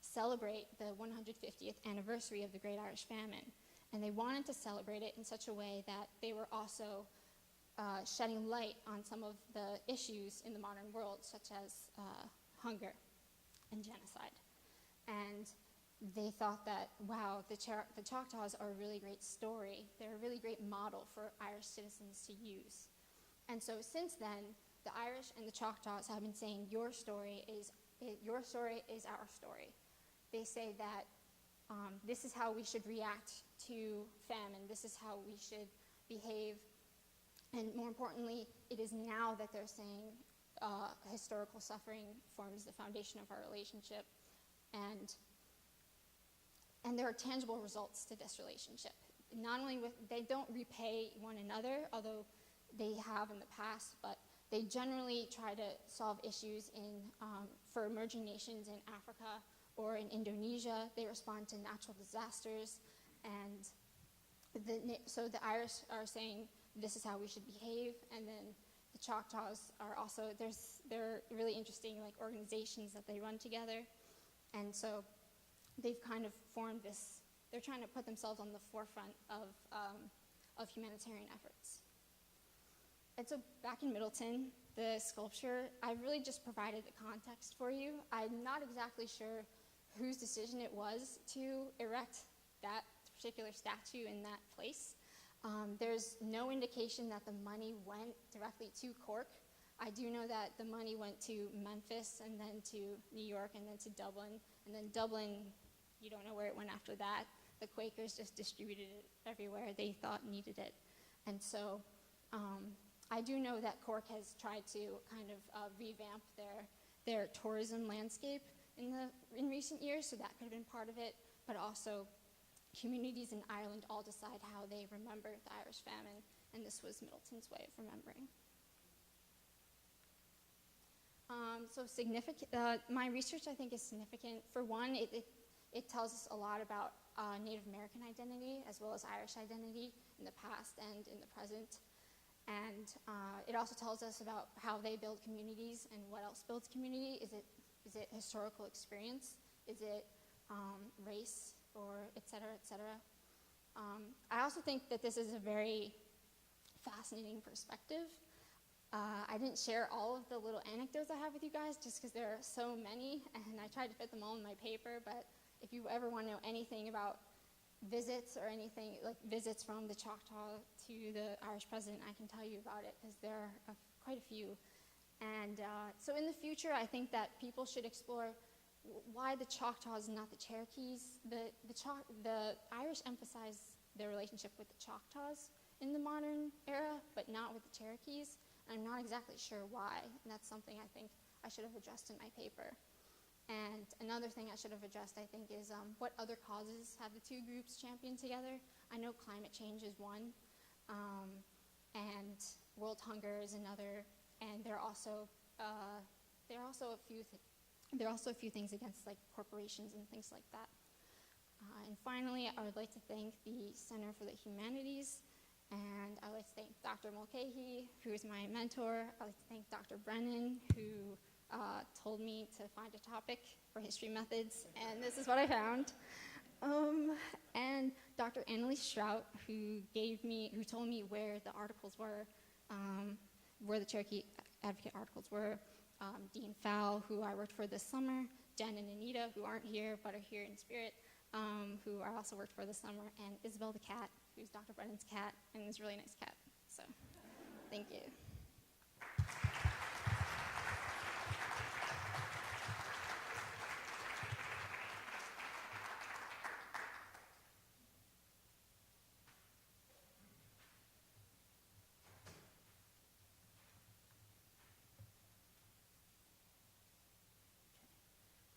celebrate the 150th anniversary of the Great Irish Famine, and they wanted to celebrate it in such a way that they were also shedding light on some of the issues in the modern world, such as hunger and genocide. And they thought that, wow, the Choctaws are a really great story. They're a really great model for Irish citizens to use. And so since then, the Irish and the Choctaws have been saying, your story is our story. They say that this is how we should react to famine. This is how we should behave. And more importantly, it is now that they're saying historical suffering forms the foundation of our relationship. And there are tangible results to this relationship. Not only they don't repay one another, although they have in the past, but they generally try to solve issues for emerging nations in Africa or in Indonesia. They respond to natural disasters, and so the Irish are saying this is how we should behave, and then the Choctaws are also, they're really interesting organizations that they run together, and so they've kind of formed this, they're trying to put themselves on the forefront of humanitarian efforts. And so back in Middleton, the sculpture, I really just provided the context for you. I'm not exactly sure whose decision it was to erect that particular statue in that place. There's no indication that the money went directly to Cork. I do know that the money went to Memphis and then to New York and then to Dublin. And then Dublin, you don't know where it went after that. The Quakers just distributed it everywhere they thought needed it. And so I do know that Cork has tried to kind of revamp their tourism landscape in recent years, so that could have been part of it, but also communities in Ireland all decide how they remember the Irish famine, and this was Middleton's way of remembering. So significant, my research I think is significant. For one, it tells us a lot about Native American identity as well as Irish identity in the past and in the present. And it also tells us about how they build communities and what else builds community. Is it historical experience? Is it race, or et cetera, et cetera? I also think that this is a very fascinating perspective. I didn't share all of the little anecdotes I have with you guys just because there are so many, and I tried to fit them all in my paper, but if you ever want to know anything about visits or anything, like visits from the Choctaw to the Irish president, I can tell you about it because there are quite a few. And so in the future, I think that people should explore why the Choctaws and not the Cherokees. The Irish emphasize their relationship with the Choctaws in the modern era, but not with the Cherokees. And I'm not exactly sure why, and that's something I think I should have addressed in my paper. And another thing I should have addressed, I think, is what other causes have the two groups championed together? I know climate change is one, and world hunger is another, and there are also a few things against corporations and things like that. And finally, I would like to thank the Center for the Humanities, and I would like to thank Dr. Mulcahy, who is my mentor. I would like to thank Dr. Brennan, who told me to find a topic for history methods, and this is what I found. And Dr. Annalise Strout, who told me where the articles were, where the Cherokee Advocate articles were. Dean Fowle, who I worked for this summer. Jen and Anita, who aren't here but are here in spirit, who I also worked for this summer, and Isabel the cat, who's Dr. Brennan's cat, and is a really nice cat. So, thank you.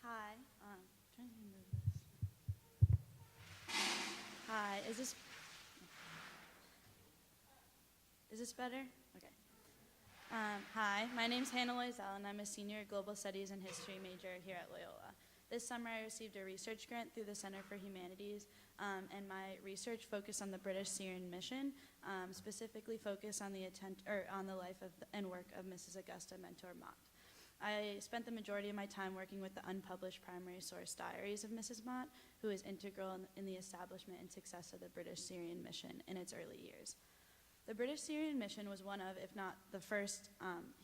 Hi, trying to move this. Hi, is this better? Okay. Hi, my name's Hannah Loisel, and I'm a senior Global Studies and History major here at Loyola. This summer, I received a research grant through the Center for Humanities, and my research focused on the British Syrian mission, specifically focused on the life and work of Mrs. Augusta Mentor Mott. I spent the majority of my time working with the unpublished primary source diaries of Mrs. Mott, who is integral in the establishment and success of the British Syrian Mission in its early years. The British Syrian Mission was one of, if not the first,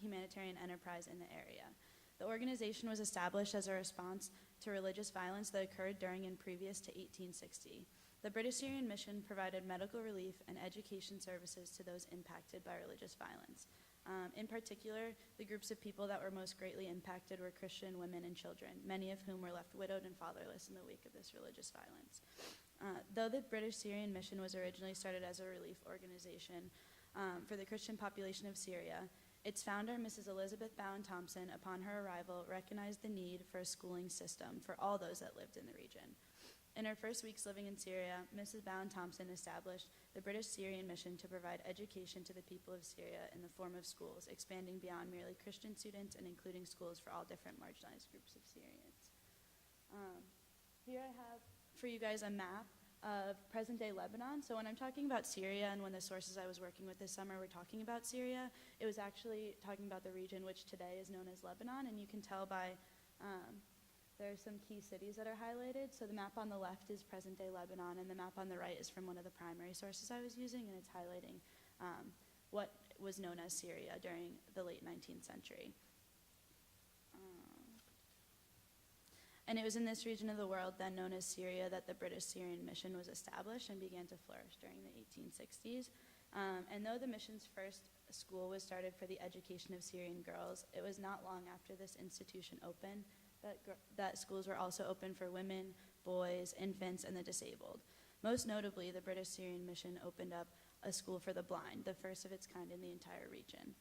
humanitarian enterprise in the area. The organization was established as a response to religious violence that occurred during and previous to 1860. The British Syrian Mission provided medical relief and education services to those impacted by religious violence. In particular, the groups of people that were most greatly impacted were Christian women and children, many of whom were left widowed and fatherless in the wake of this religious violence. Though the British Syrian Mission was originally started as a relief organization for the Christian population of Syria, its founder, Mrs. Elizabeth Bowen Thompson, upon her arrival, recognized the need for a schooling system for all those that lived in the region. In her first weeks living in Syria, Mrs. Bowen Thompson established the British Syrian Mission to provide education to the people of Syria in the form of schools, expanding beyond merely Christian students and including schools for all different marginalized groups of Syrians. Here I have for you guys a map of present-day Lebanon. So when I'm talking about Syria and when the sources I was working with this summer were talking about Syria, it was actually talking about the region which today is known as Lebanon, and you can tell by there are some key cities that are highlighted. So the map on the left is present-day Lebanon, and the map on the right is from one of the primary sources I was using, and it's highlighting what was known as Syria during the late 19th century. And it was in this region of the world, then known as Syria, that the British Syrian Mission was established and began to flourish during the 1860s. And though the mission's first school was started for the education of Syrian girls, it was not long after this institution opened that schools were also open for women, boys, infants, and the disabled. Most notably, the British Syrian Mission opened up a school for the blind, the first of its kind in the entire region.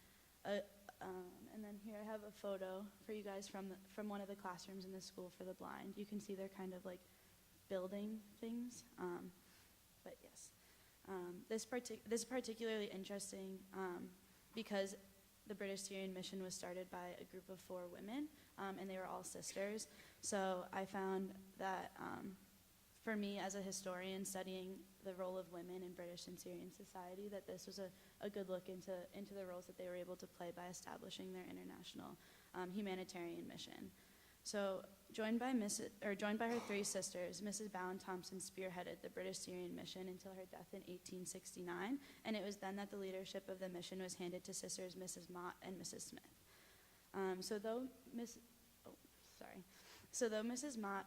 And then here I have a photo for you guys from one of the classrooms in the school for the blind. You can see they're kind of like building things, but yes. This is particularly interesting because the British Syrian Mission was started by a group of 4 women, and they were all sisters. So I found that for me as a historian studying the role of women in British and Syrian society, that this was a good look into the roles that they were able to play by establishing their international humanitarian mission. So joined by her 3 sisters, Mrs. Bowen Thompson spearheaded the British Syrian Mission until her death in 1869, and it was then that the leadership of the mission was handed to sisters Mrs. Mott and Mrs. Smith. So though Mrs. Mott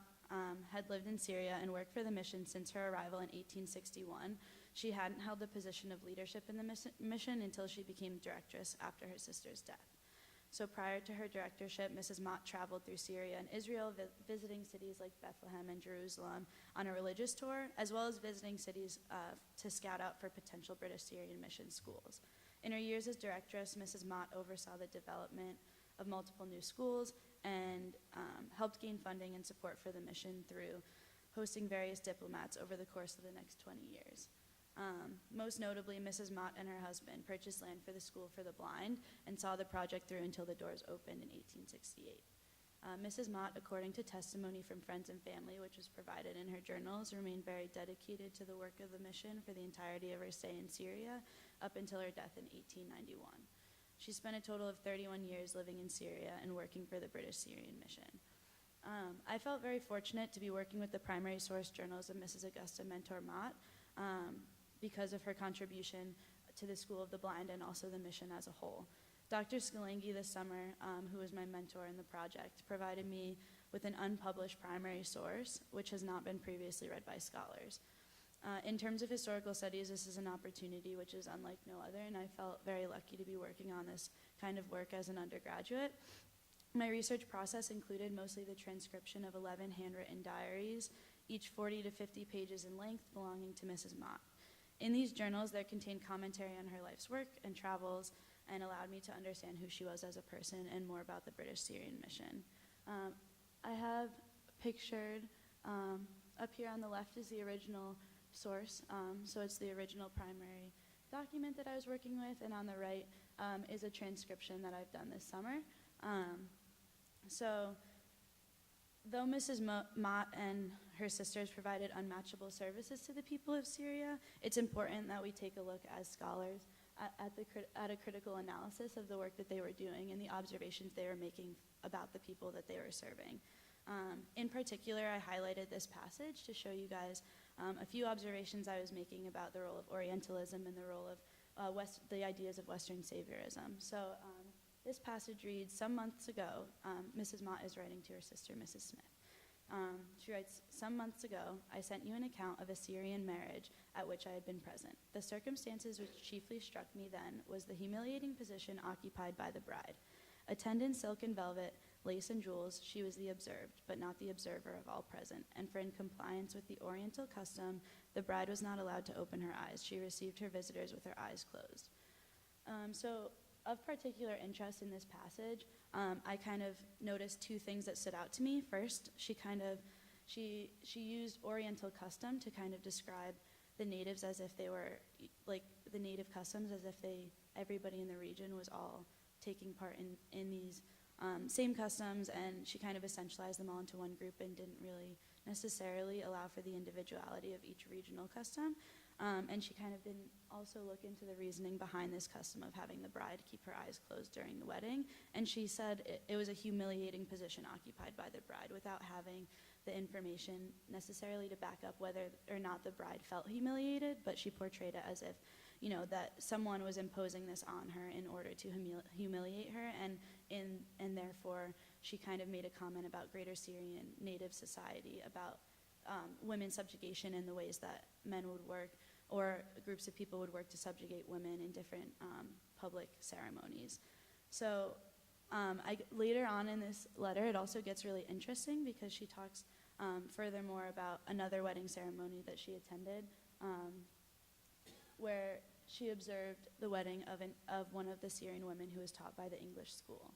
had lived in Syria and worked for the mission since her arrival in 1861, she hadn't held the position of leadership in the mission until she became directress after her sister's death. So prior to her directorship, Mrs. Mott traveled through Syria and Israel, visiting cities like Bethlehem and Jerusalem on a religious tour, as well as visiting cities to scout out for potential British Syrian mission schools. In her years as directress, Mrs. Mott oversaw the development of multiple new schools and helped gain funding and support for the mission through hosting various diplomats over the course of the next 20 years. Most notably, Mrs. Mott and her husband purchased land for the School for the Blind and saw the project through until the doors opened in 1868. Mrs. Mott, according to testimony from friends and family, which was provided in her journals, remained very dedicated to the work of the mission for the entirety of her stay in Syria up until her death in 1891. She spent a total of 31 years living in Syria and working for the British Syrian Mission. I felt very fortunate to be working with the primary source journals of Mrs. Augusta Mentor Mott because of her contribution to the School of the Blind and also the mission as a whole. Dr. Scalengi this summer, who was my mentor in the project, provided me with an unpublished primary source, which has not been previously read by scholars. In terms of historical studies, this is an opportunity which is unlike no other, and I felt very lucky to be working on this kind of work as an undergraduate. My research process included mostly the transcription of 11 handwritten diaries, each 40 to 50 pages in length, belonging to Mrs. Mott. In these journals, there contained commentary on her life's work and travels, and allowed me to understand who she was as a person and more about the British Syrian Mission. I have pictured, up here on the left is the original source, so it's the original primary document that I was working with, and on the right is a transcription that I've done this summer. So though Mrs. Mott and her sisters provided unmatchable services to the people of Syria, it's important that we take a look as scholars at a critical analysis of the work that they were doing and the observations they were making about the people that they were serving. In particular, I highlighted this passage to show you guys a few observations I was making about the role of Orientalism and the role of the ideas of Western saviorism. So this passage reads, "Some months ago," Mrs. Mott is writing to her sister, Mrs. Smith. She writes, "Some months ago, I sent you an account of a Syrian marriage at which I had been present. The circumstances which chiefly struck me then was the humiliating position occupied by the bride. Attended in silk and velvet, lace and jewels, she was the observed, but not the observer of all present, and for in compliance with the Oriental custom, the bride was not allowed to open her eyes. She received her visitors with her eyes closed." So of particular interest in this passage, I kind of noticed two things that stood out to me. First, she used Oriental custom to kind of describe the natives as if they were, like the native customs, as if everybody in the region was all taking part in these same customs, and she kind of essentialized them all into one group and didn't really necessarily allow for the individuality of each regional custom. And she kind of didn't also look into the reasoning behind this custom of having the bride keep her eyes closed during the wedding. And she said it was a humiliating position occupied by the bride without having the information necessarily to back up whether or not the bride felt humiliated, but she portrayed it as if, that someone was imposing this on her in order to humiliate her, and therefore she kind of made a comment about Greater Syrian native society, about women's subjugation and the ways that men would work, or groups of people would work to subjugate women in different public ceremonies. So later on in this letter, it also gets really interesting because she talks furthermore about another wedding ceremony that she attended, where she observed the wedding of one of the Syrian women who was taught by the English school.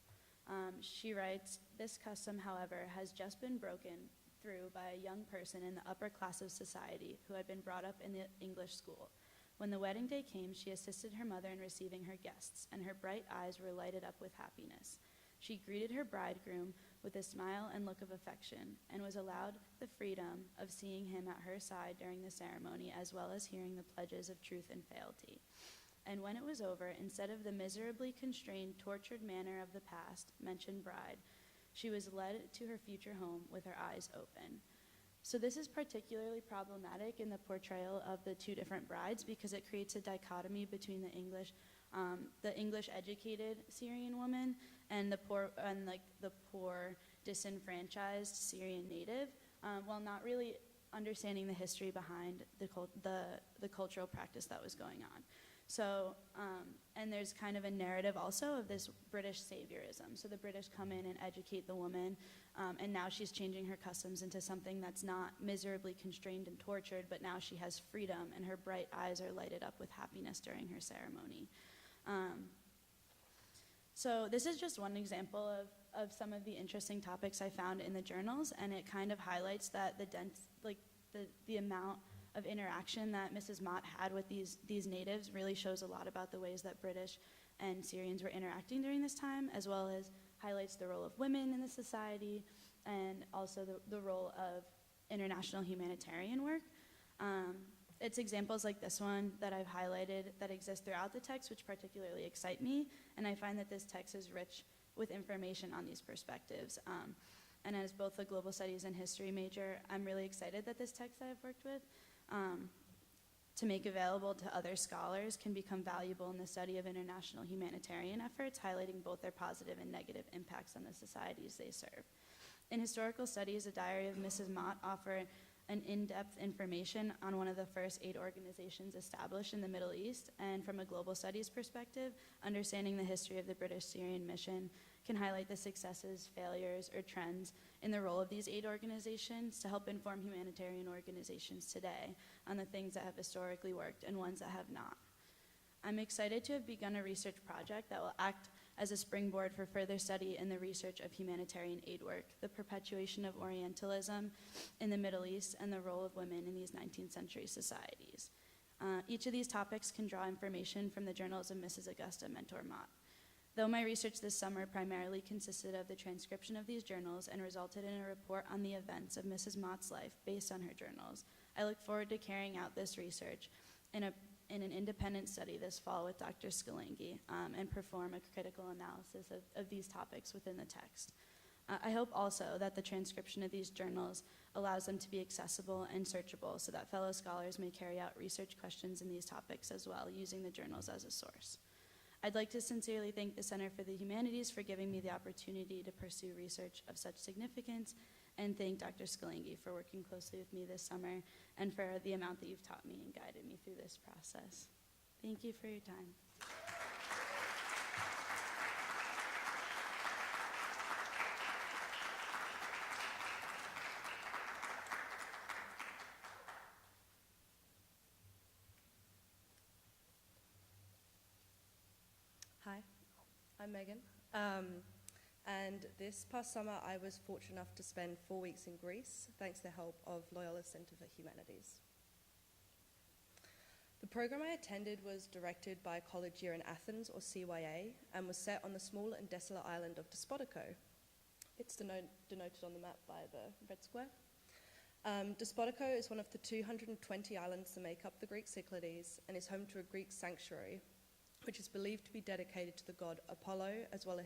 She writes, "This custom, however, has just been broken through by a young person in the upper class of society who had been brought up in the English school. When the wedding day came, she assisted her mother in receiving her guests, and her bright eyes were lighted up with happiness. She greeted her bridegroom with a smile and look of affection, and was allowed the freedom of seeing him at her side during the ceremony, as well as hearing the pledges of truth and fealty. And when it was over, instead of the miserably constrained, tortured manner of the past, mentioned bride, she was led to her future home with her eyes open." So this is particularly problematic in the portrayal of the two different brides because it creates a dichotomy between the English educated Syrian woman and the poor disenfranchised Syrian native, while not really understanding the history behind the cultural practice that was going on. So, and there's kind of a narrative also of this British saviorism. So the British come in and educate the woman, and now she's changing her customs into something that's not miserably constrained and tortured, but now she has freedom, and her bright eyes are lighted up with happiness during her ceremony. So this is just one example of some of the interesting topics I found in the journals, and it kind of highlights that the amount of interaction that Mrs. Mott had with these natives really shows a lot about the ways that British and Syrians were interacting during this time, as well as highlights the role of women in the society and also the role of international humanitarian work. It's examples like this one that I've highlighted that exist throughout the text, which particularly excite me, and I find that this text is rich with information on these perspectives. And as both a global studies and history major, I'm really excited that this text that I've worked with to make available to other scholars can become valuable in the study of international humanitarian efforts, highlighting both their positive and negative impacts on the societies they serve. In historical studies, a diary of Mrs. Mott offer an in-depth information on one of the first aid organizations established in the Middle East, and from a global studies perspective, understanding the history of the British Syrian mission can highlight the successes, failures, or trends in the role of these aid organizations to help inform humanitarian organizations today on the things that have historically worked and ones that have not. I'm excited to have begun a research project that will act as a springboard for further study in the research of humanitarian aid work, the perpetuation of Orientalism in the Middle East, and the role of women in these 19th century societies. Each of these topics can draw information from the journals of Mrs. Augusta Mentor Mott. Though my research this summer primarily consisted of the transcription of these journals and resulted in a report on the events of Mrs. Mott's life based on her journals, I look forward to carrying out this research in a in an independent study this fall with Dr. Scalangi and perform a critical analysis of these topics within the text. I hope also that the transcription of these journals allows them to be accessible and searchable so that fellow scholars may carry out research questions in these topics as well, using the journals as a source. I'd like to sincerely thank the Center for the Humanities for giving me the opportunity to pursue research of such significance, and thank Dr. Scalangi for working closely with me this summer and for the amount that you've taught me and guided me through this process. Thank you for your time.
Hi, I'm Megan. And this past summer, I was fortunate enough to spend 4 weeks in Greece, thanks to the help of Loyola Center for Humanities. The program I attended was directed by a college year in Athens, or CYA, and was set on the small and desolate island of Despotico. It's denoted on the map by the red square. Despotico is one of the 220 islands that make up the Greek Cyclades and is home to a Greek sanctuary, which is believed to be dedicated to the god Apollo, as well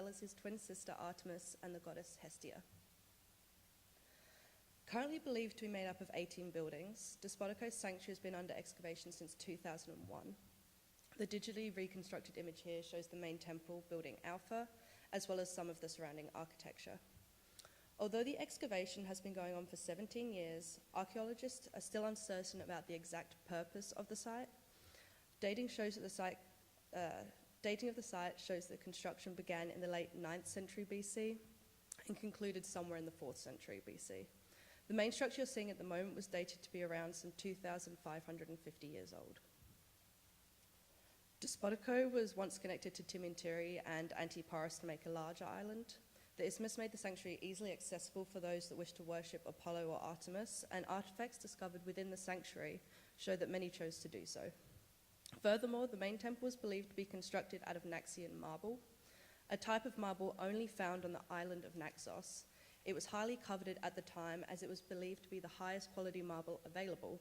as his twin sister Artemis and the goddess Hestia. Currently believed to be made up of 18 buildings, Despotico's sanctuary has been under excavation since 2001. The digitally reconstructed image here shows the main temple, building Alpha, as well as some of the surrounding architecture. Although the excavation has been going on for 17 years, archaeologists are still uncertain about the exact purpose of the site. Dating of the site shows that construction began in the late 9th century BC and concluded somewhere in the 4th century BC. The main structure you're seeing at the moment was dated to be around some 2,550 years old. Despotico was once connected to Timintiri and Antiparos to make a larger island. The isthmus made the sanctuary easily accessible for those that wish to worship Apollo or Artemis, and artifacts discovered within the sanctuary show that many chose to do so. Furthermore, the main temple was believed to be constructed out of Naxian marble, a type of marble only found on the island of Naxos. It was highly coveted at the time as it was believed to be the highest quality marble available.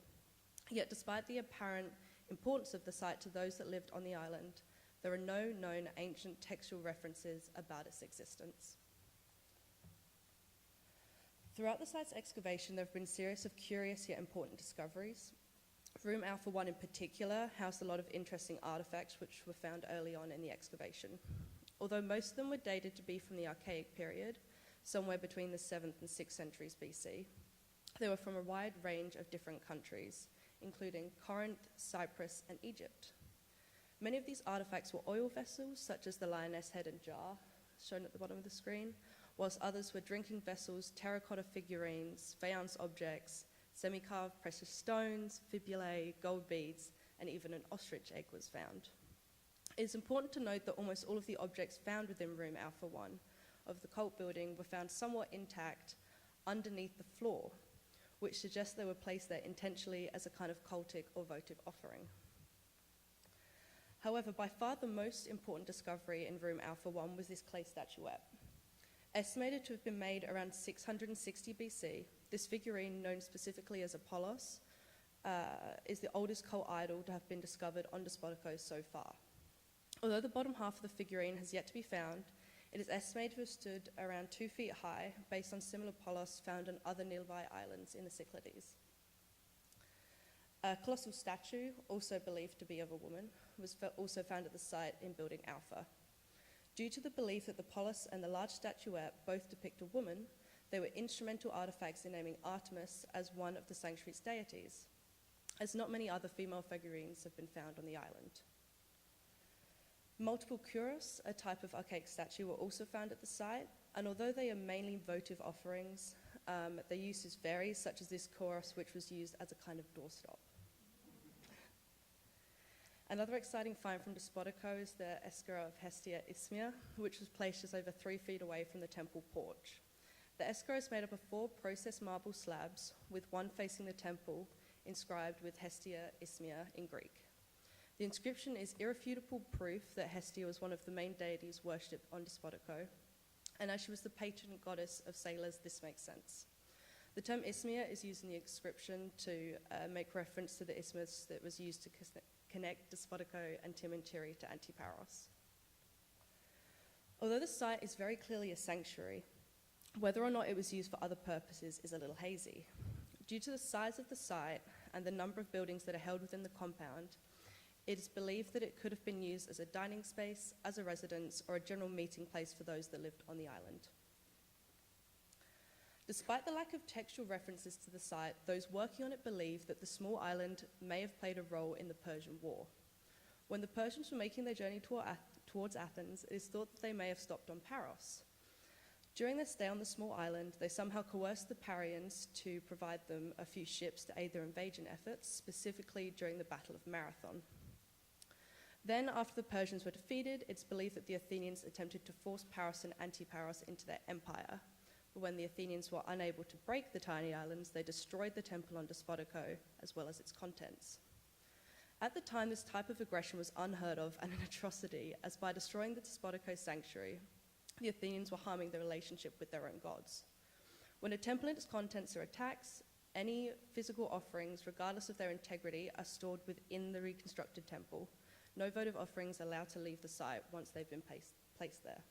Yet despite the apparent importance of the site to those that lived on the island, there are no known ancient textual references about its existence. Throughout the site's excavation, there have been a series of curious yet important discoveries. Room Alpha 1 in particular housed a lot of interesting artifacts which were found early on in the excavation. Although most of them were dated to be from the Archaic period, somewhere between the 7th and 6th centuries BC, they were from a wide range of different countries, including Corinth, Cyprus, and Egypt. Many of these artifacts were oil vessels, such as the lioness head and jar, shown at the bottom of the screen, whilst others were drinking vessels, terracotta figurines, faience objects, semi-carved precious stones, fibulae, gold beads, and even an ostrich egg was found. It is important to note that almost all of the objects found within Room Alpha 1 of the cult building were found somewhat intact underneath the floor, which suggests they were placed there intentionally as a kind of cultic or votive offering. However, by far the most important discovery in Room Alpha 1 was this clay statuette. Estimated to have been made around 660 BC, this figurine, known specifically as Apollos, is the oldest cult idol to have been discovered on Despotico so far. Although the bottom half of the figurine has yet to be found, it is estimated to have stood around 2 feet high, based on similar Apollos found on other nearby islands in the Cyclades. A colossal statue, also believed to be of a woman, was also found at the site in Building Alpha. Due to the belief that the Apollos and the large statuette both depict a woman, they were instrumental artifacts in naming Artemis as one of the sanctuary's deities, as not many other female figurines have been found on the island. Multiple kuros, a type of archaic statue, were also found at the site, and although they are mainly votive offerings, their uses vary, such as this kuros, which was used as a kind of doorstop. Another exciting find from Despotico is the escura of Hestia Isthmia, which was placed just over 3 feet away from the temple porch. The escura is made up of 4 processed marble slabs, with one facing the temple, inscribed with Hestia Isthmia in Greek. The inscription is irrefutable proof that Hestia was one of the main deities worshipped on Despotico, and as she was the patron goddess of sailors, this makes sense. The term isthmia is used in the inscription to make reference to the isthmus that was used to connect Despotico and Timintiri to Antiparos. Although the site is very clearly a sanctuary, whether or not it was used for other purposes is a little hazy. Due to the size of the site and the number of buildings that are held within the compound, it is believed that it could have been used as a dining space, as a residence, or a general meeting place for those that lived on the island. Despite the lack of textual references to the site, those working on it believe that the small island may have played a role in the Persian War. When the Persians were making their journey towards Athens, it is thought that they may have stopped on Paros. During their stay on the small island, they somehow coerced the Parians to provide them a few ships to aid their invasion efforts, specifically during the Battle of Marathon. Then, after the Persians were defeated, it's believed that the Athenians attempted to force Paros and Antiparos into their empire. But when the Athenians were unable to break the tiny islands, they destroyed the temple on Despotico, as well as its contents. At the time, this type of aggression was unheard of and an atrocity, as by destroying the Despotico sanctuary, the Athenians were harming their relationship with their own gods. When a temple and its contents are attacked, any physical offerings, regardless of their integrity, are stored within the reconstructed temple. No votive offerings are allowed to leave the site once they've been placed there.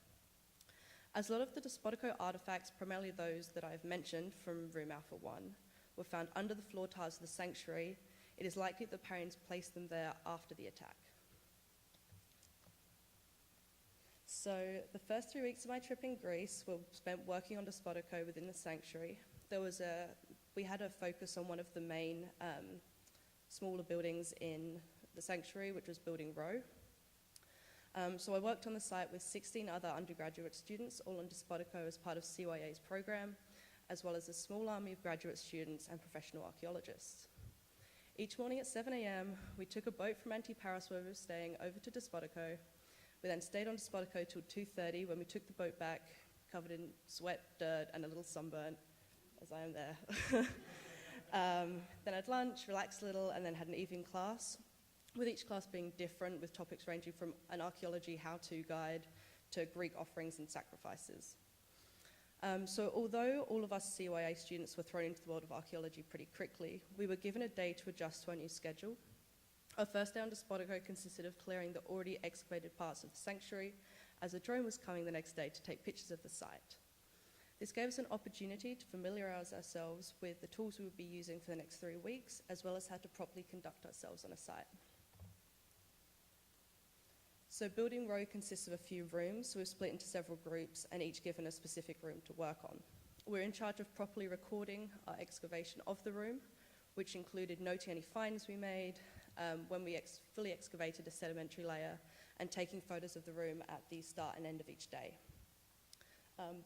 As a lot of the Despotico artifacts, primarily those that I've mentioned from Room Alpha 1, were found under the floor tiles of the sanctuary, it is likely that the Parians placed them there after the attack. So the first 3 weeks of my trip in Greece were spent working on Despotico within the sanctuary. We had a focus on one of the main smaller buildings in the sanctuary, which was Building Row. So I worked on the site with 16 other undergraduate students, all on Despotico as part of CYA's program, as well as a small army of graduate students and professional archaeologists. Each morning at 7 a.m., we took a boat from Antiparos, where we were staying, over to Despotico. We then stayed on Despotico till 2:30, when we took the boat back, covered in sweat, dirt, and a little sunburn, as I am there. Then had lunch, relaxed a little, and then had an evening class, with each class being different, with topics ranging from an archaeology how-to guide to Greek offerings and sacrifices. So although all of us CYA students were thrown into the world of archaeology pretty quickly, we were given a day to adjust to our new schedule. Our first day on Despotico consisted of clearing the already excavated parts of the sanctuary, as a drone was coming the next day to take pictures of the site. This gave us an opportunity to familiarise ourselves with the tools we would be using for the next 3 weeks, as well as how to properly conduct ourselves on a site. So Building Row consists of a few rooms, so we've split into several groups and each given a specific room to work on. We're in charge of properly recording our excavation of the room, which included noting any finds we made, when we fully excavated a sedimentary layer, and taking photos of the room at the start and end of each day.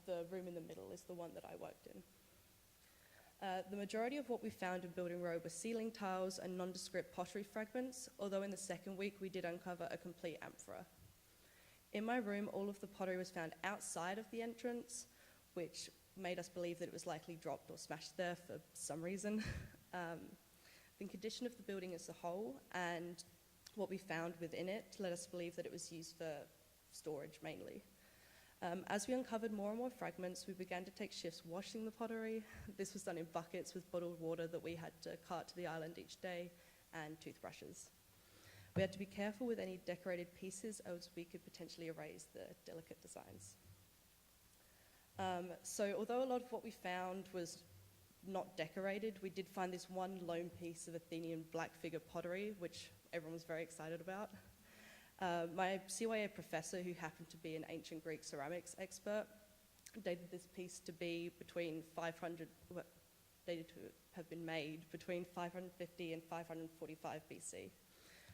The room in the middle is the one that I worked in. The majority of what we found in Building Row were ceiling tiles and nondescript pottery fragments, although in the second week we did uncover a complete amphora. In my room, all of the pottery was found outside of the entrance, which made us believe that it was likely dropped or smashed there for some reason. The condition of the building as a whole and what we found within it led us to believe that it was used for storage mainly. As we uncovered more and more fragments, we began to take shifts washing the pottery. This was done in buckets with bottled water that we had to cart to the island each day, and toothbrushes. We had to be careful with any decorated pieces, as we could potentially erase the delicate designs. So although a lot of what we found was not decorated, we did find this one lone piece of Athenian black figure pottery, which everyone was very excited about. My CYA professor, who happened to be an ancient Greek ceramics expert, dated this piece to be dated to have been made between 550 and 545 BC.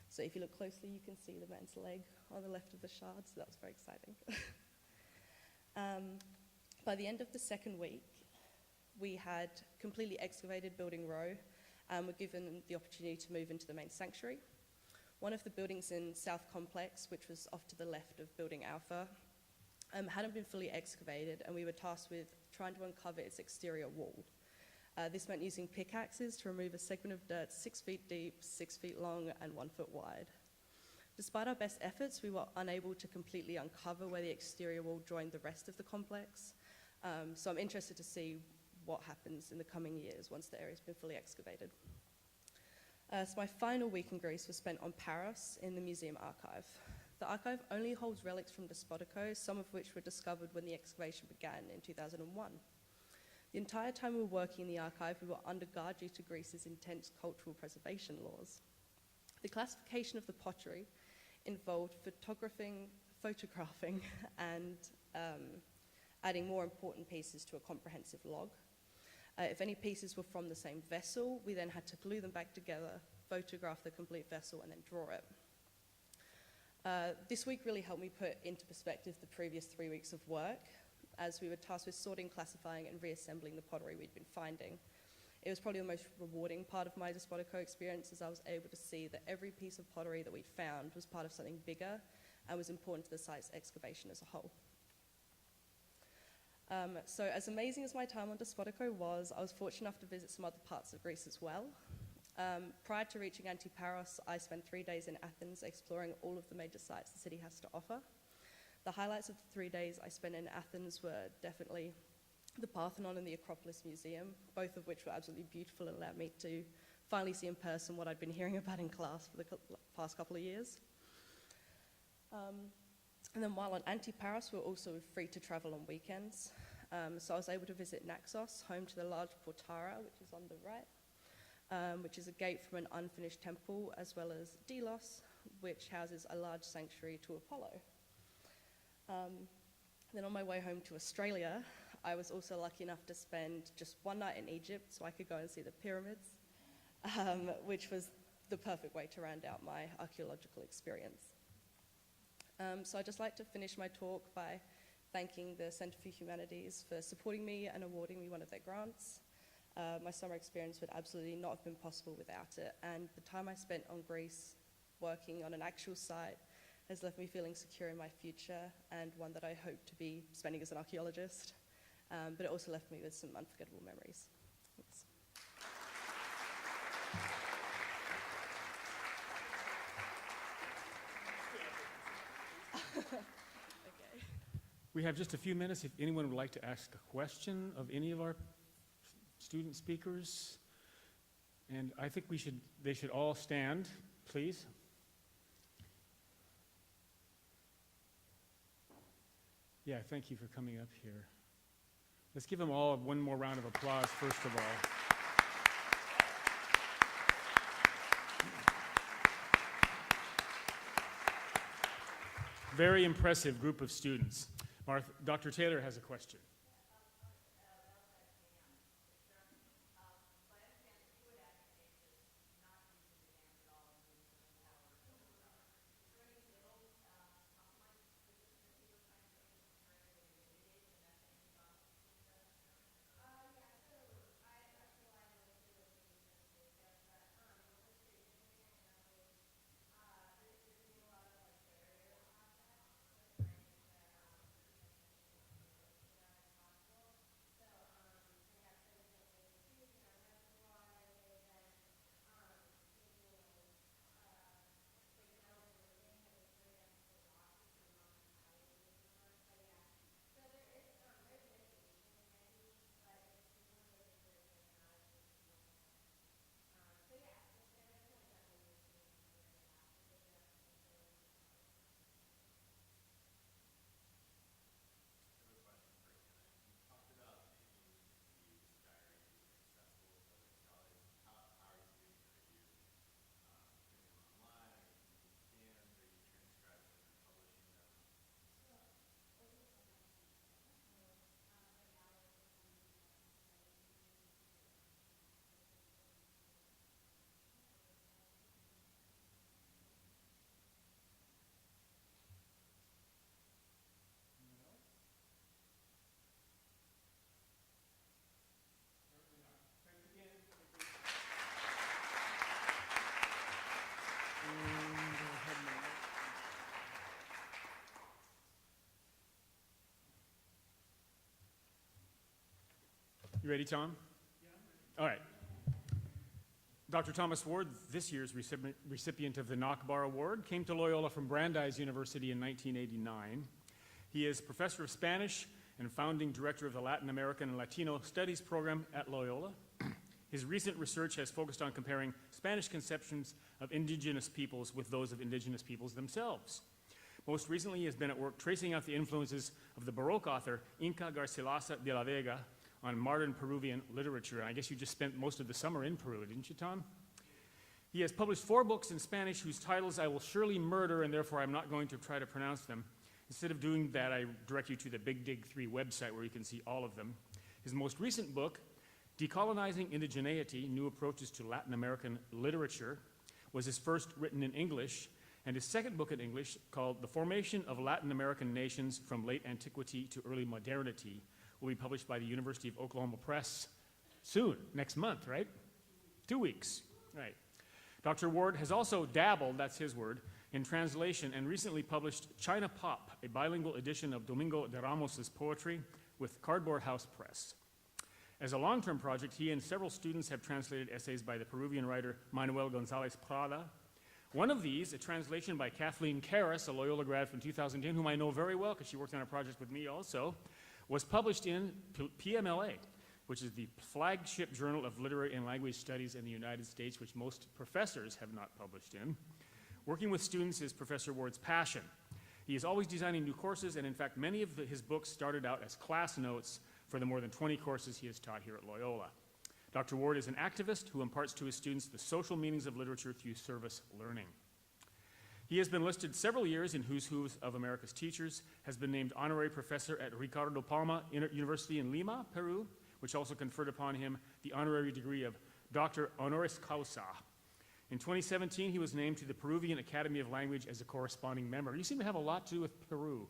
So if you look closely, you can see the man's leg on the left of the shard, so that was very exciting. By the end of the second week, we had completely excavated Building Row and were given the opportunity to move into the main sanctuary. One of the buildings in South Complex, which was off to the left of Building Alpha, hadn't been fully excavated, and we were tasked with trying to uncover its exterior wall. This meant using pickaxes to remove a segment of dirt 6 feet deep, 6 feet long, and 1 foot wide. Despite our best efforts, we were unable to completely uncover where the exterior wall joined the rest of the complex. So I'm interested to see what happens in the coming years once the area's been fully excavated. So my final week in Greece was spent on Paros in the museum archive. The archive only holds relics from Despotico, some of which were discovered when the excavation began in 2001. The entire time we were working in the archive, we were under guard due to Greece's intense cultural preservation laws. The classification of the pottery involved photographing, and adding more important pieces to a comprehensive log. If any pieces were from the same vessel, we then had to glue them back together, photograph the complete vessel, and then draw it. This week really helped me put into perspective the previous 3 weeks of work, as we were tasked with sorting, classifying, and reassembling the pottery we'd been finding. It was probably the most rewarding part of my Despotico experience, as I was able to see that every piece of pottery that we'd found was part of something bigger and was important to the site's excavation as a whole. So as amazing as my time on Despotico was, I was fortunate enough to visit some other parts of Greece as well. Prior to reaching Antiparos, I spent 3 days in Athens exploring all of the major sites the city has to offer. The highlights of the 3 days I spent in Athens were definitely the Parthenon and the Acropolis Museum, both of which were absolutely beautiful and allowed me to finally see in person what I'd been hearing about in class for the past couple of years. And then while on Antiparos, we were also free to travel on weekends. So I was able to visit Naxos, home to the large Portara, which is on the right, which is a gate from an unfinished temple, as well as Delos, which houses a large sanctuary to Apollo. Then on my way home to Australia, I was also lucky enough to spend just one night in Egypt so I could go and see the pyramids, which was the perfect way to round out my archaeological experience. So I'd just like to finish my talk by thanking the Centre for Humanities for supporting me and awarding me one of their grants. My summer experience would absolutely not have been possible without it, and the time I spent on Greece working on an actual site has left me feeling secure in my future, and one that I hope to be spending as an archaeologist. But it also left me with some unforgettable memories. Thanks. Okay.
We have just a few minutes if anyone would like to ask a question of any of our student speakers. And I think they should all stand, please. Yeah, thank you for coming up here. Let's give them all one more round of applause, first of all. Very impressive group of students. Dr. Taylor has a question. You ready, Tom? Yeah. All right. Dr. Thomas Ward, this year's recipient of the Nachbahr Award, came to Loyola from Brandeis University in 1989. He is professor of Spanish and founding director of the Latin American and Latino Studies program at Loyola. His recent research has focused on comparing Spanish conceptions of indigenous peoples with those of indigenous peoples themselves. Most recently, he has been at work tracing out the influences of the Baroque author Inca Garcilaso de la Vega on modern Peruvian literature. And I guess you just spent most of the summer in Peru, didn't you, Tom? He has published 4 books in Spanish whose titles I will surely murder, and therefore I'm not going to try to pronounce them. Instead of doing that, I direct you to the Big Dig 3 website where you can see all of them. His most recent book, Decolonizing Indigeneity, New Approaches to Latin American Literature, was his first written in English, and his second book in English, called The Formation of Latin American Nations from Late Antiquity to Early Modernity, will be published by the University of Oklahoma Press soon, next month, right? 2 weeks, right. Dr. Ward has also dabbled, that's his word, in translation and recently published China Pop, a bilingual edition of Domingo de Ramos's poetry with Cardboard House Press. As a long-term project, he and several students have translated essays by the Peruvian writer Manuel González Prada. One of these, a translation by Kathleen Karras, a Loyola grad from 2010, whom I know very well because she worked on a project with me also, was published in PMLA, which is the flagship journal of literary and language studies in the United States, which most professors have not published in. Working with students is Professor Ward's passion. He is always designing new courses, and in fact, many of his books started out as class notes for the more than 20 courses he has taught here at Loyola. Dr. Ward is an activist who imparts to his students the social meanings of literature through service learning. He has been listed several years in Who's Who's of America's Teachers, has been named honorary professor at Ricardo Palma University in Lima, Peru, which also conferred upon him the honorary degree of Doctor Honoris Causa. In 2017, he was named to the Peruvian Academy of Language as a corresponding member. You seem to have a lot to do with Peru.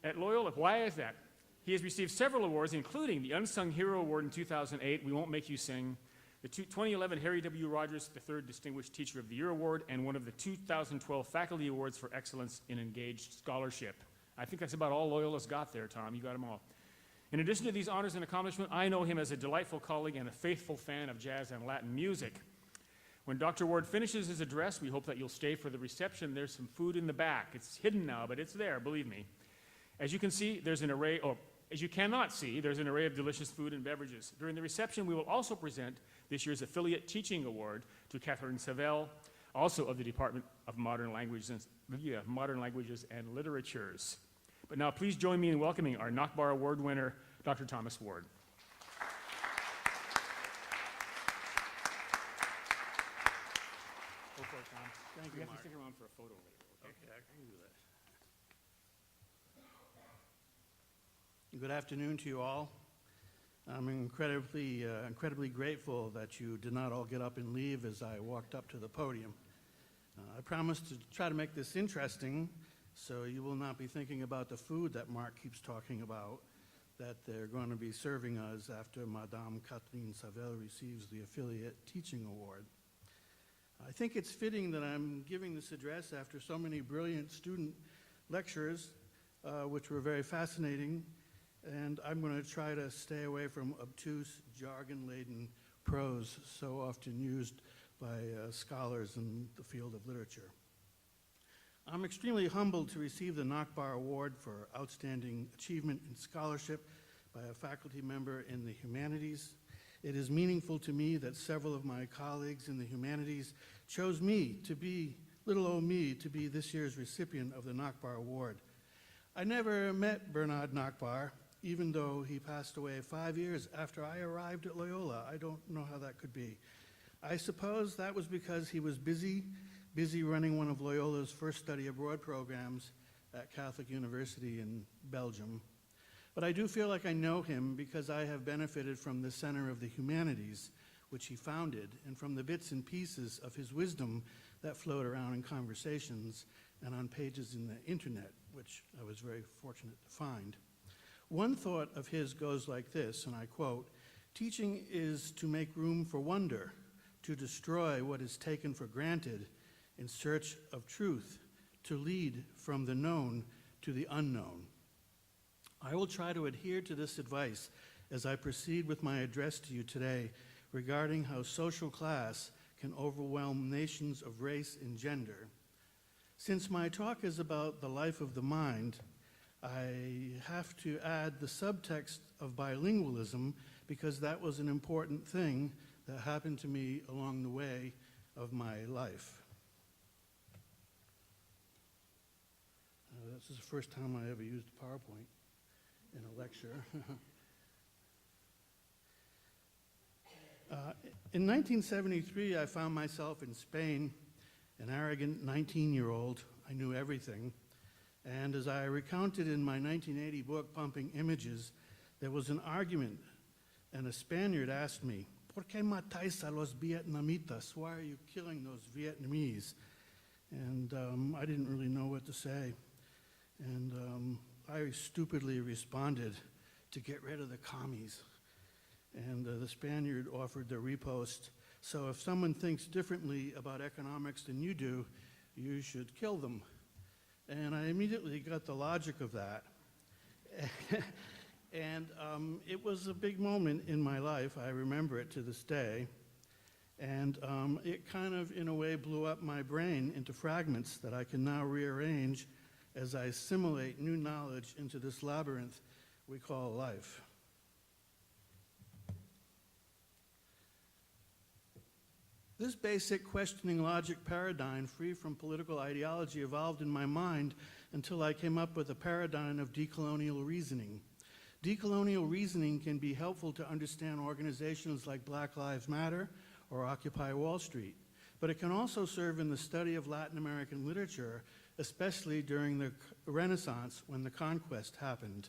At Loyola, why is that? He has received several awards, including the Unsung Hero Award in 2008, We Won't Make You Sing, the 2011 Harry W. Rogers III Distinguished Teacher of the Year Award, and one of the 2012 Faculty Awards for Excellence in Engaged Scholarship. I think that's about all Loyola's got there, Tom. You got them all. In addition to these honors and accomplishments, I know him as a delightful colleague and a faithful fan of jazz and Latin music. When Dr. Ward finishes his address, we hope that you'll stay for the reception. There's some food in the back. It's hidden now, but it's there, believe me. As you can see, there's an array, or as you cannot see, there's an array of delicious food and beverages. During the reception, we will also present this year's Affiliate Teaching Award to Catherine Savell, also of the Department of Modern Languages and Literatures. But now please join me in welcoming our Nachbahr Award winner, Dr. Thomas Ward. Go for it, Tom.
Thank
You
you,
have to
Mark.
stick around for a photo later, okay?
Okay, I can do that. Good afternoon to you all. I'm incredibly grateful that you did not all get up and leave as I walked up to the podium. I promised to try to make this interesting, so you will not be thinking about the food that Mark keeps talking about, that they're going to be serving us after Madame Catherine Savell receives the Affiliate Teaching Award. I think it's fitting that I'm giving this address after so many brilliant student lectures, which were very fascinating, and I'm going to try to stay away from obtuse, jargon-laden prose so often used by scholars in the field of literature. I'm extremely humbled to receive the Nachbahr Award for Outstanding Achievement in Scholarship by a faculty member in the Humanities. It is meaningful to me that several of my colleagues in the Humanities chose me to be, little old me, to be this year's recipient of the Nachbahr Award. I never met Bernard Nachbahr, even though he passed away 5 years after I arrived at Loyola. I don't know how that could be. I suppose that was because he was busy running one of Loyola's first study abroad programs at Catholic University in Belgium. But I do feel like I know him because I have benefited from the Center of the Humanities, which he founded, and from the bits and pieces of his wisdom that float around in conversations and on pages in the internet, which I was very fortunate to find. One thought of his goes like this, and I quote, "Teaching is to make room for wonder, to destroy what is taken for granted in search of truth, to lead from the known to the unknown." I will try to adhere to this advice as I proceed with my address to you today regarding how social class can overwhelm nations of race and gender. Since my talk is about the life of the mind, I have to add the subtext of bilingualism because that was an important thing that happened to me along the way of my life. This is the first time I ever used PowerPoint in a lecture. In 1973, I found myself in Spain, an arrogant 19-year-old. I knew everything. And as I recounted in my 1980 book, Pumping Images, there was an argument, and a Spaniard asked me, ¿Por qué matáis a los vietnamitas? Why are you killing those Vietnamese? And I didn't really know what to say. And I stupidly responded to get rid of the commies. And the Spaniard offered the repost. So if someone thinks differently about economics than you do, you should kill them. And I immediately got the logic of that. And it was a big moment in my life. I remember it to this day. And it kind of, in a way, blew up my brain into fragments that I can now rearrange as I assimilate new knowledge into this labyrinth we call life. This basic questioning logic paradigm, free from political ideology, evolved in my mind until I came up with a paradigm of decolonial reasoning. Decolonial reasoning can be helpful to understand organizations like Black Lives Matter or Occupy Wall Street, but it can also serve in the study of Latin American literature, especially during the Renaissance when the conquest happened.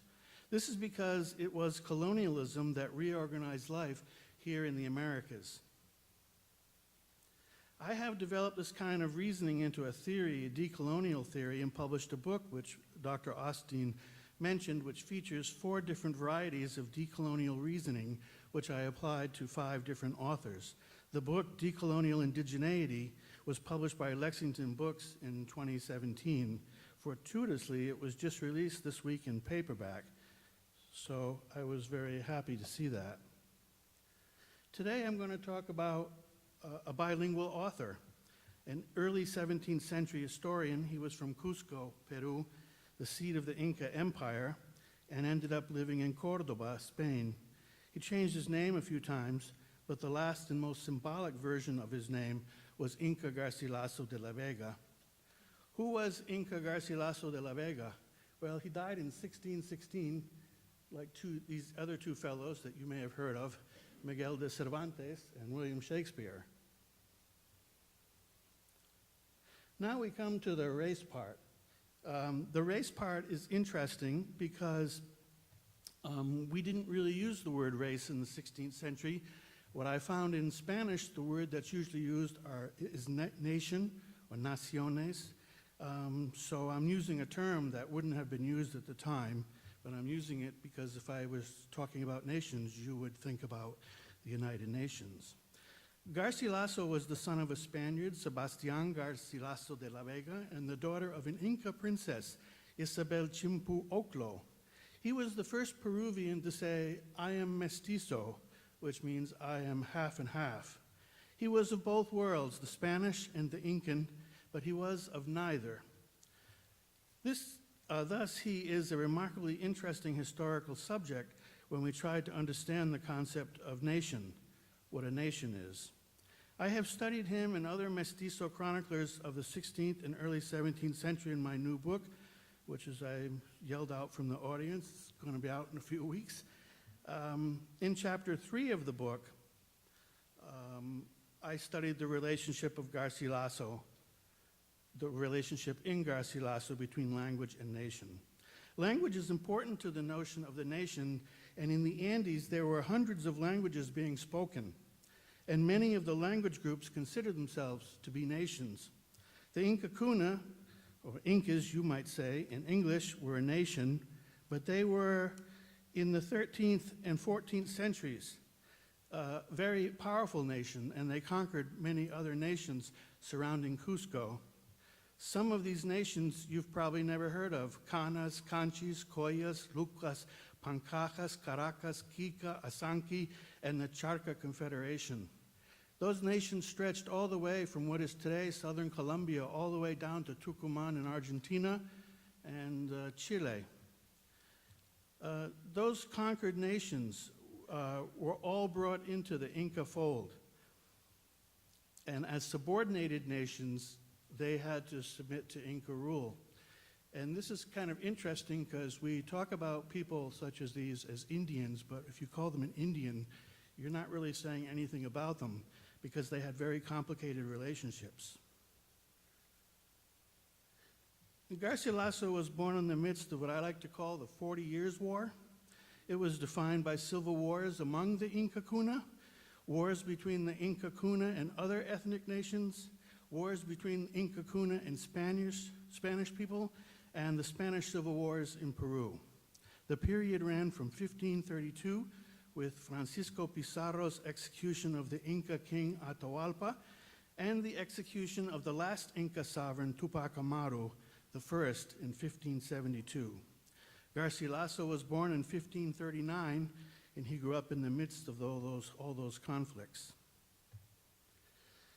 This is because it was colonialism that reorganized life here in the Americas. I have developed this kind of reasoning into a theory, a decolonial theory, and published a book which Dr. Austin mentioned, which features 4 different varieties of decolonial reasoning, which I applied to 5 different authors. The book, Decolonial Indigeneity, was published by Lexington Books in 2017. Fortuitously, it was just released this week in paperback, so I was very happy to see that. Today I'm going to talk about a bilingual author, an early 17th century historian. He was from Cusco, Peru, the seat of the Inca Empire, and ended up living in Cordoba, Spain. He changed his name a few times, but the last and most symbolic version of his name was Inca Garcilaso de la Vega. Who was Inca Garcilaso de la Vega? Well, he died in 1616, like these other 2 fellows that you may have heard of, Miguel de Cervantes and William Shakespeare. Now we come to the race part. The race part is interesting because we didn't really use the word race in the 16th century. What I found in Spanish, the word that's usually used is nation or naciones. So I'm using a term that wouldn't have been used at the time, but I'm using it because if I was talking about nations, you would think about the United Nations. Garcilaso was the son of a Spaniard, Sebastián Garcilaso de la Vega, and the daughter of an Inca princess, Isabel Chimpu Oclo. He was the first Peruvian to say, "I am mestizo," which means I am half and half. He was of both worlds, the Spanish and the Incan, but he was of neither. Thus, he is a remarkably interesting historical subject when we try to understand the concept of nation, what a nation is. I have studied him and other mestizo chroniclers of the 16th and early 17th century in my new book, which, as I yelled out from the audience, is going to be out in a few weeks. In chapter 3 of the book, I studied the relationship of Garcilaso, the relationship in Garcilaso between language and nation. Language is important to the notion of the nation, and in the Andes there were hundreds of languages being spoken, and many of the language groups considered themselves to be nations. The Inca Cuna, or Incas you might say, in English were a nation, but they were in the 13th and 14th centuries a very powerful nation, and they conquered many other nations surrounding Cusco. Some of these nations you've probably never heard of: Canas, Canchis, Coyas, Lucas, Pancajas, Caracas, Kika, Asanqui, and the Charca Confederation. Those nations stretched all the way from what is today southern Colombia all the way down to Tucumán in Argentina and Chile. Those conquered nations were all brought into the Inca fold. And as subordinated nations, they had to submit to Inca rule. And this is kind of interesting because we talk about people such as these as Indians, but if you call them an Indian, you're not really saying anything about them because they had very complicated relationships. Garcilaso was born in the midst of what I like to call the 40 Years' War. It was defined by civil wars among the Inca Kuna, wars between the Inca Kuna and other ethnic nations, wars between Inca Kuna and Spanish people, and the Spanish Civil Wars in Peru. The period ran from 1532 with Francisco Pizarro's execution of the Inca king Atahualpa and the execution of the last Inca sovereign Tupac Amaru the first in 1572. Garcilaso was born in 1539 and he grew up in the midst of all those conflicts.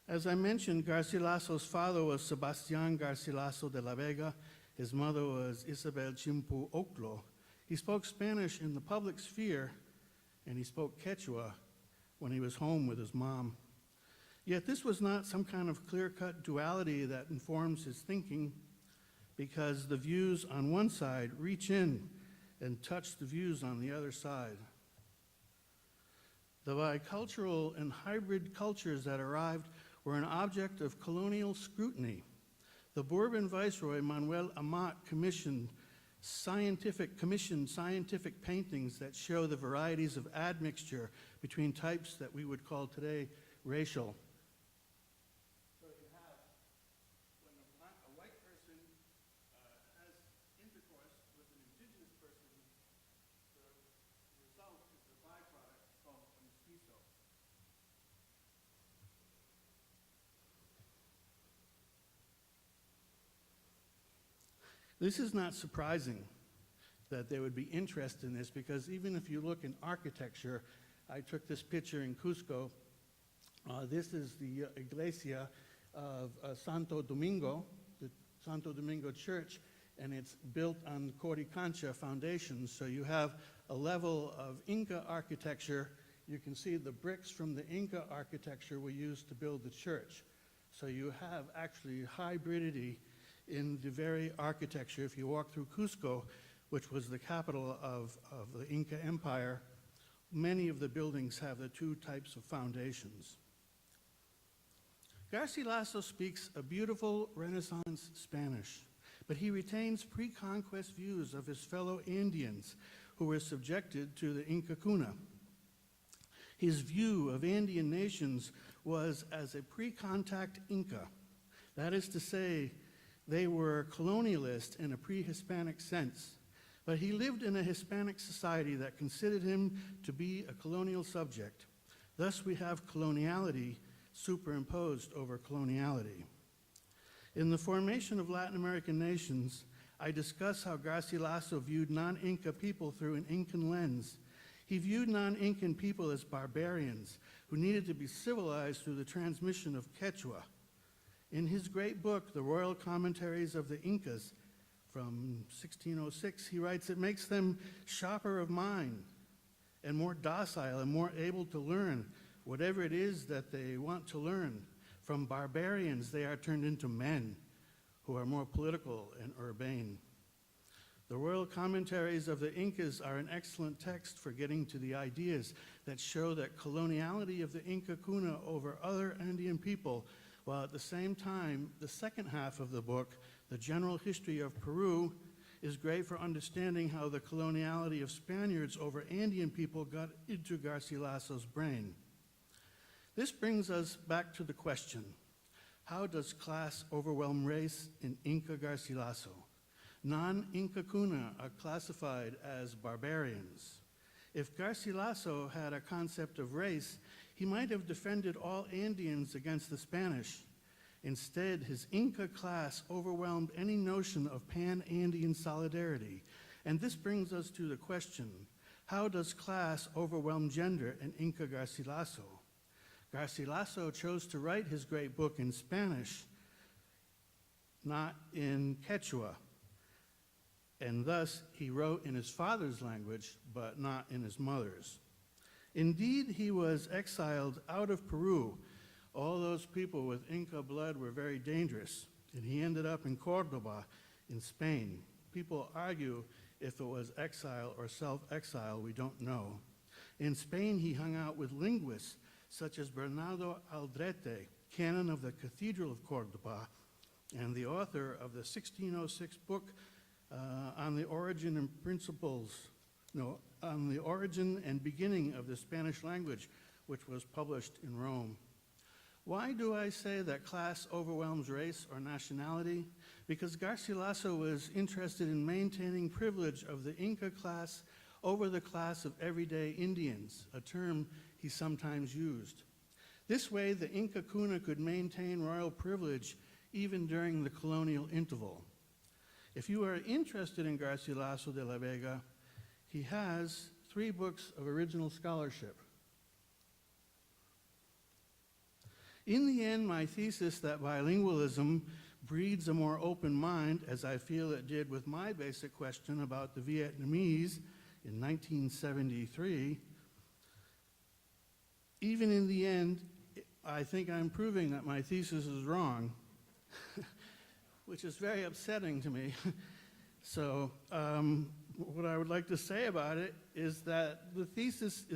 As I mentioned, Garcilaso's father was Sebastián Garcilaso de la Vega. His mother was Isabel Chimpu Oclo. He spoke Spanish in the public sphere, and he spoke Quechua when he was home with his mom. Yet this was not some kind of clear-cut duality that informs his thinking, because the views on one side reach in and touch the views on the other side. The bicultural and hybrid cultures that arrived were an object of colonial scrutiny. The Bourbon Viceroy Manuel Amat commissioned scientific paintings that show the varieties of admixture between types that we would call today racial. So you have, when a white person has intercourse with an indigenous person, the result is the byproduct called a mestizo. This is not surprising that there would be interest in this, because even if you look in architecture, I took this picture in Cusco. This is the iglesia of Santo Domingo, the Santo Domingo Church, and it's built on Coricancha foundations. So you have a level of Inca architecture. You can see the bricks from the Inca architecture were used to build the church. So you have actually hybridity in the very architecture. If you walk through Cusco, which was the capital of the Inca Empire, many of the buildings have the two types of foundations. Garcilaso speaks a beautiful Renaissance Spanish, but he retains pre-conquest views of his fellow Andeans who were subjected to the Inca Kuna. His view of Andean nations was as a pre-contact Inca. That is to say, they were colonialist in a pre-Hispanic sense, but he lived in a Hispanic society that considered him to be a colonial subject. Thus, we have coloniality superimposed over coloniality. In the formation of Latin American nations, I discuss how Garcilaso viewed non-Inca people through an Incan lens. He viewed non-Incan people as barbarians who needed to be civilized through the transmission of Quechua. In his great book, The Royal Commentaries of the Incas, from 1606, he writes, it makes them sharper of mind and more docile and more able to learn whatever it is that they want to learn. From barbarians, they are turned into men who are more political and urbane. The Royal Commentaries of the Incas are an excellent text for getting to the ideas that show that coloniality of the Inca Kuna over other Andean people, while at the same time, the second half of the book, The General History of Peru, is great for understanding how the coloniality of Spaniards over Andean people got into Garcilaso's brain. This brings us back to the question, how does class overwhelm race in Inca Garcilaso? Non-Inca Kuna are classified as barbarians. If Garcilaso had a concept of race, he might have defended all Andeans against the Spanish. Instead, his Inca class overwhelmed any notion of pan-Andean solidarity. And this brings us to the question, how does class overwhelm gender in Inca Garcilaso? Garcilaso chose to write his great book in Spanish, not in Quechua. and thus he wrote in his father's language, but not in his mother's. Indeed, he was exiled out of Peru. All those people with Inca blood were very dangerous, and he ended up in Cordoba in Spain. People argue if it was exile or self-exile, we don't know. In Spain, he hung out with linguists such as Bernardo Aldrete, canon of the Cathedral of Cordoba, and the author of the 1606 book on the origin and beginning of the Spanish language, which was published in Rome. Why do I say that class overwhelms race or nationality? Because Garcilaso was interested in maintaining privilege of the Inca class over the class of everyday Indians, a term he sometimes used. This way, the Inca Cuna could maintain royal privilege even during the colonial interval. If you are interested in Garcilaso de la Vega, he has 3 books of original scholarship. In the end, my thesis that bilingualism breeds a more open mind, as I feel it did with my basic question about the Vietnamese in 1973, even in the end, I think I'm proving that my thesis is wrong, which is very upsetting to me. So what I would like to say about it is that the thesis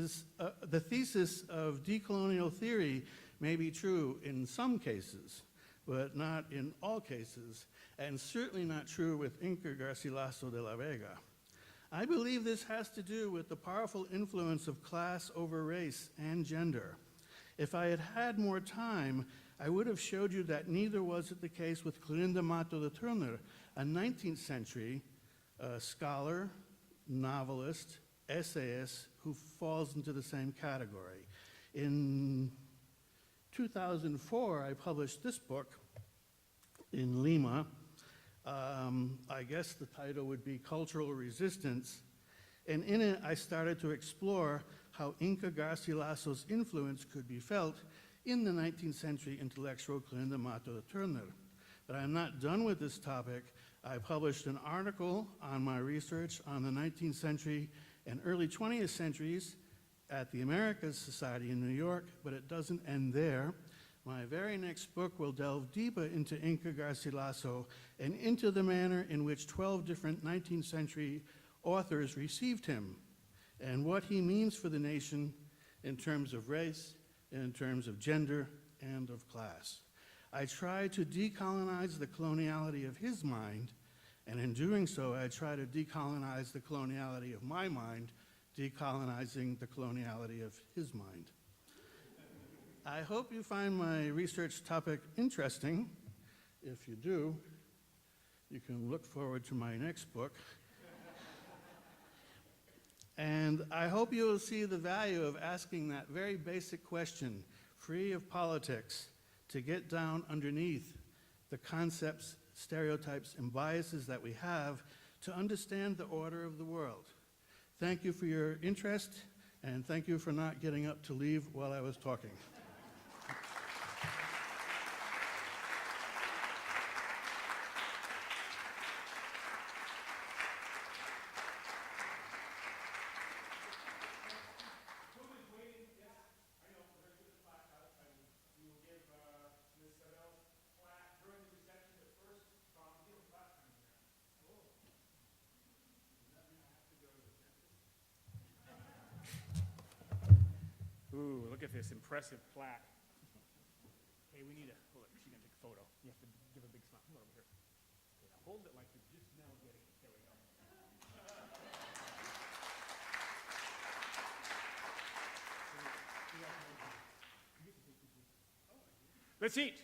of decolonial theory may be true in some cases, but not in all cases, and certainly not true with Inca Garcilaso de la Vega. I believe this has to do with the powerful influence of class over race and gender. If I had had more time, I would have showed you that neither was it the case with Clorinda Mato de Turner, a 19th century scholar, novelist, essayist who falls into the same category. In 2004, I published this book in Lima. I guess the title would be Cultural Resistance. And in it, I started to explore how Inca Garcilaso's influence could be felt in the 19th century intellectual Clorinda Mato de Turner. But I'm not done with this topic. I published an article on my research on the 19th century and early 20th centuries at the Americas Society in New York, but it doesn't end there. My very next book will delve deeper into Inca Garcilaso and into the manner in which 12 different 19th century authors received him and what he means for the nation in terms of race, in terms of gender, and of class. I try to decolonize the coloniality of his mind, and in doing so, I try to decolonize the coloniality of my mind, decolonizing the coloniality of his mind. I hope you find my research topic interesting. If you do, you can look forward to my next book. And I hope you will see the value of asking that very basic question, free of politics, to get down underneath the concepts, stereotypes, and biases that we have to understand the order of the world. Thank you for your interest, and thank you for not getting up to leave while I was talking.
Ooh, look at this impressive plaque. Hey, we need a, hold it, she's gonna take a photo. You have to give a big smile. Come over here. Okay, now hold it like you're just now getting it. There we go. Let's eat.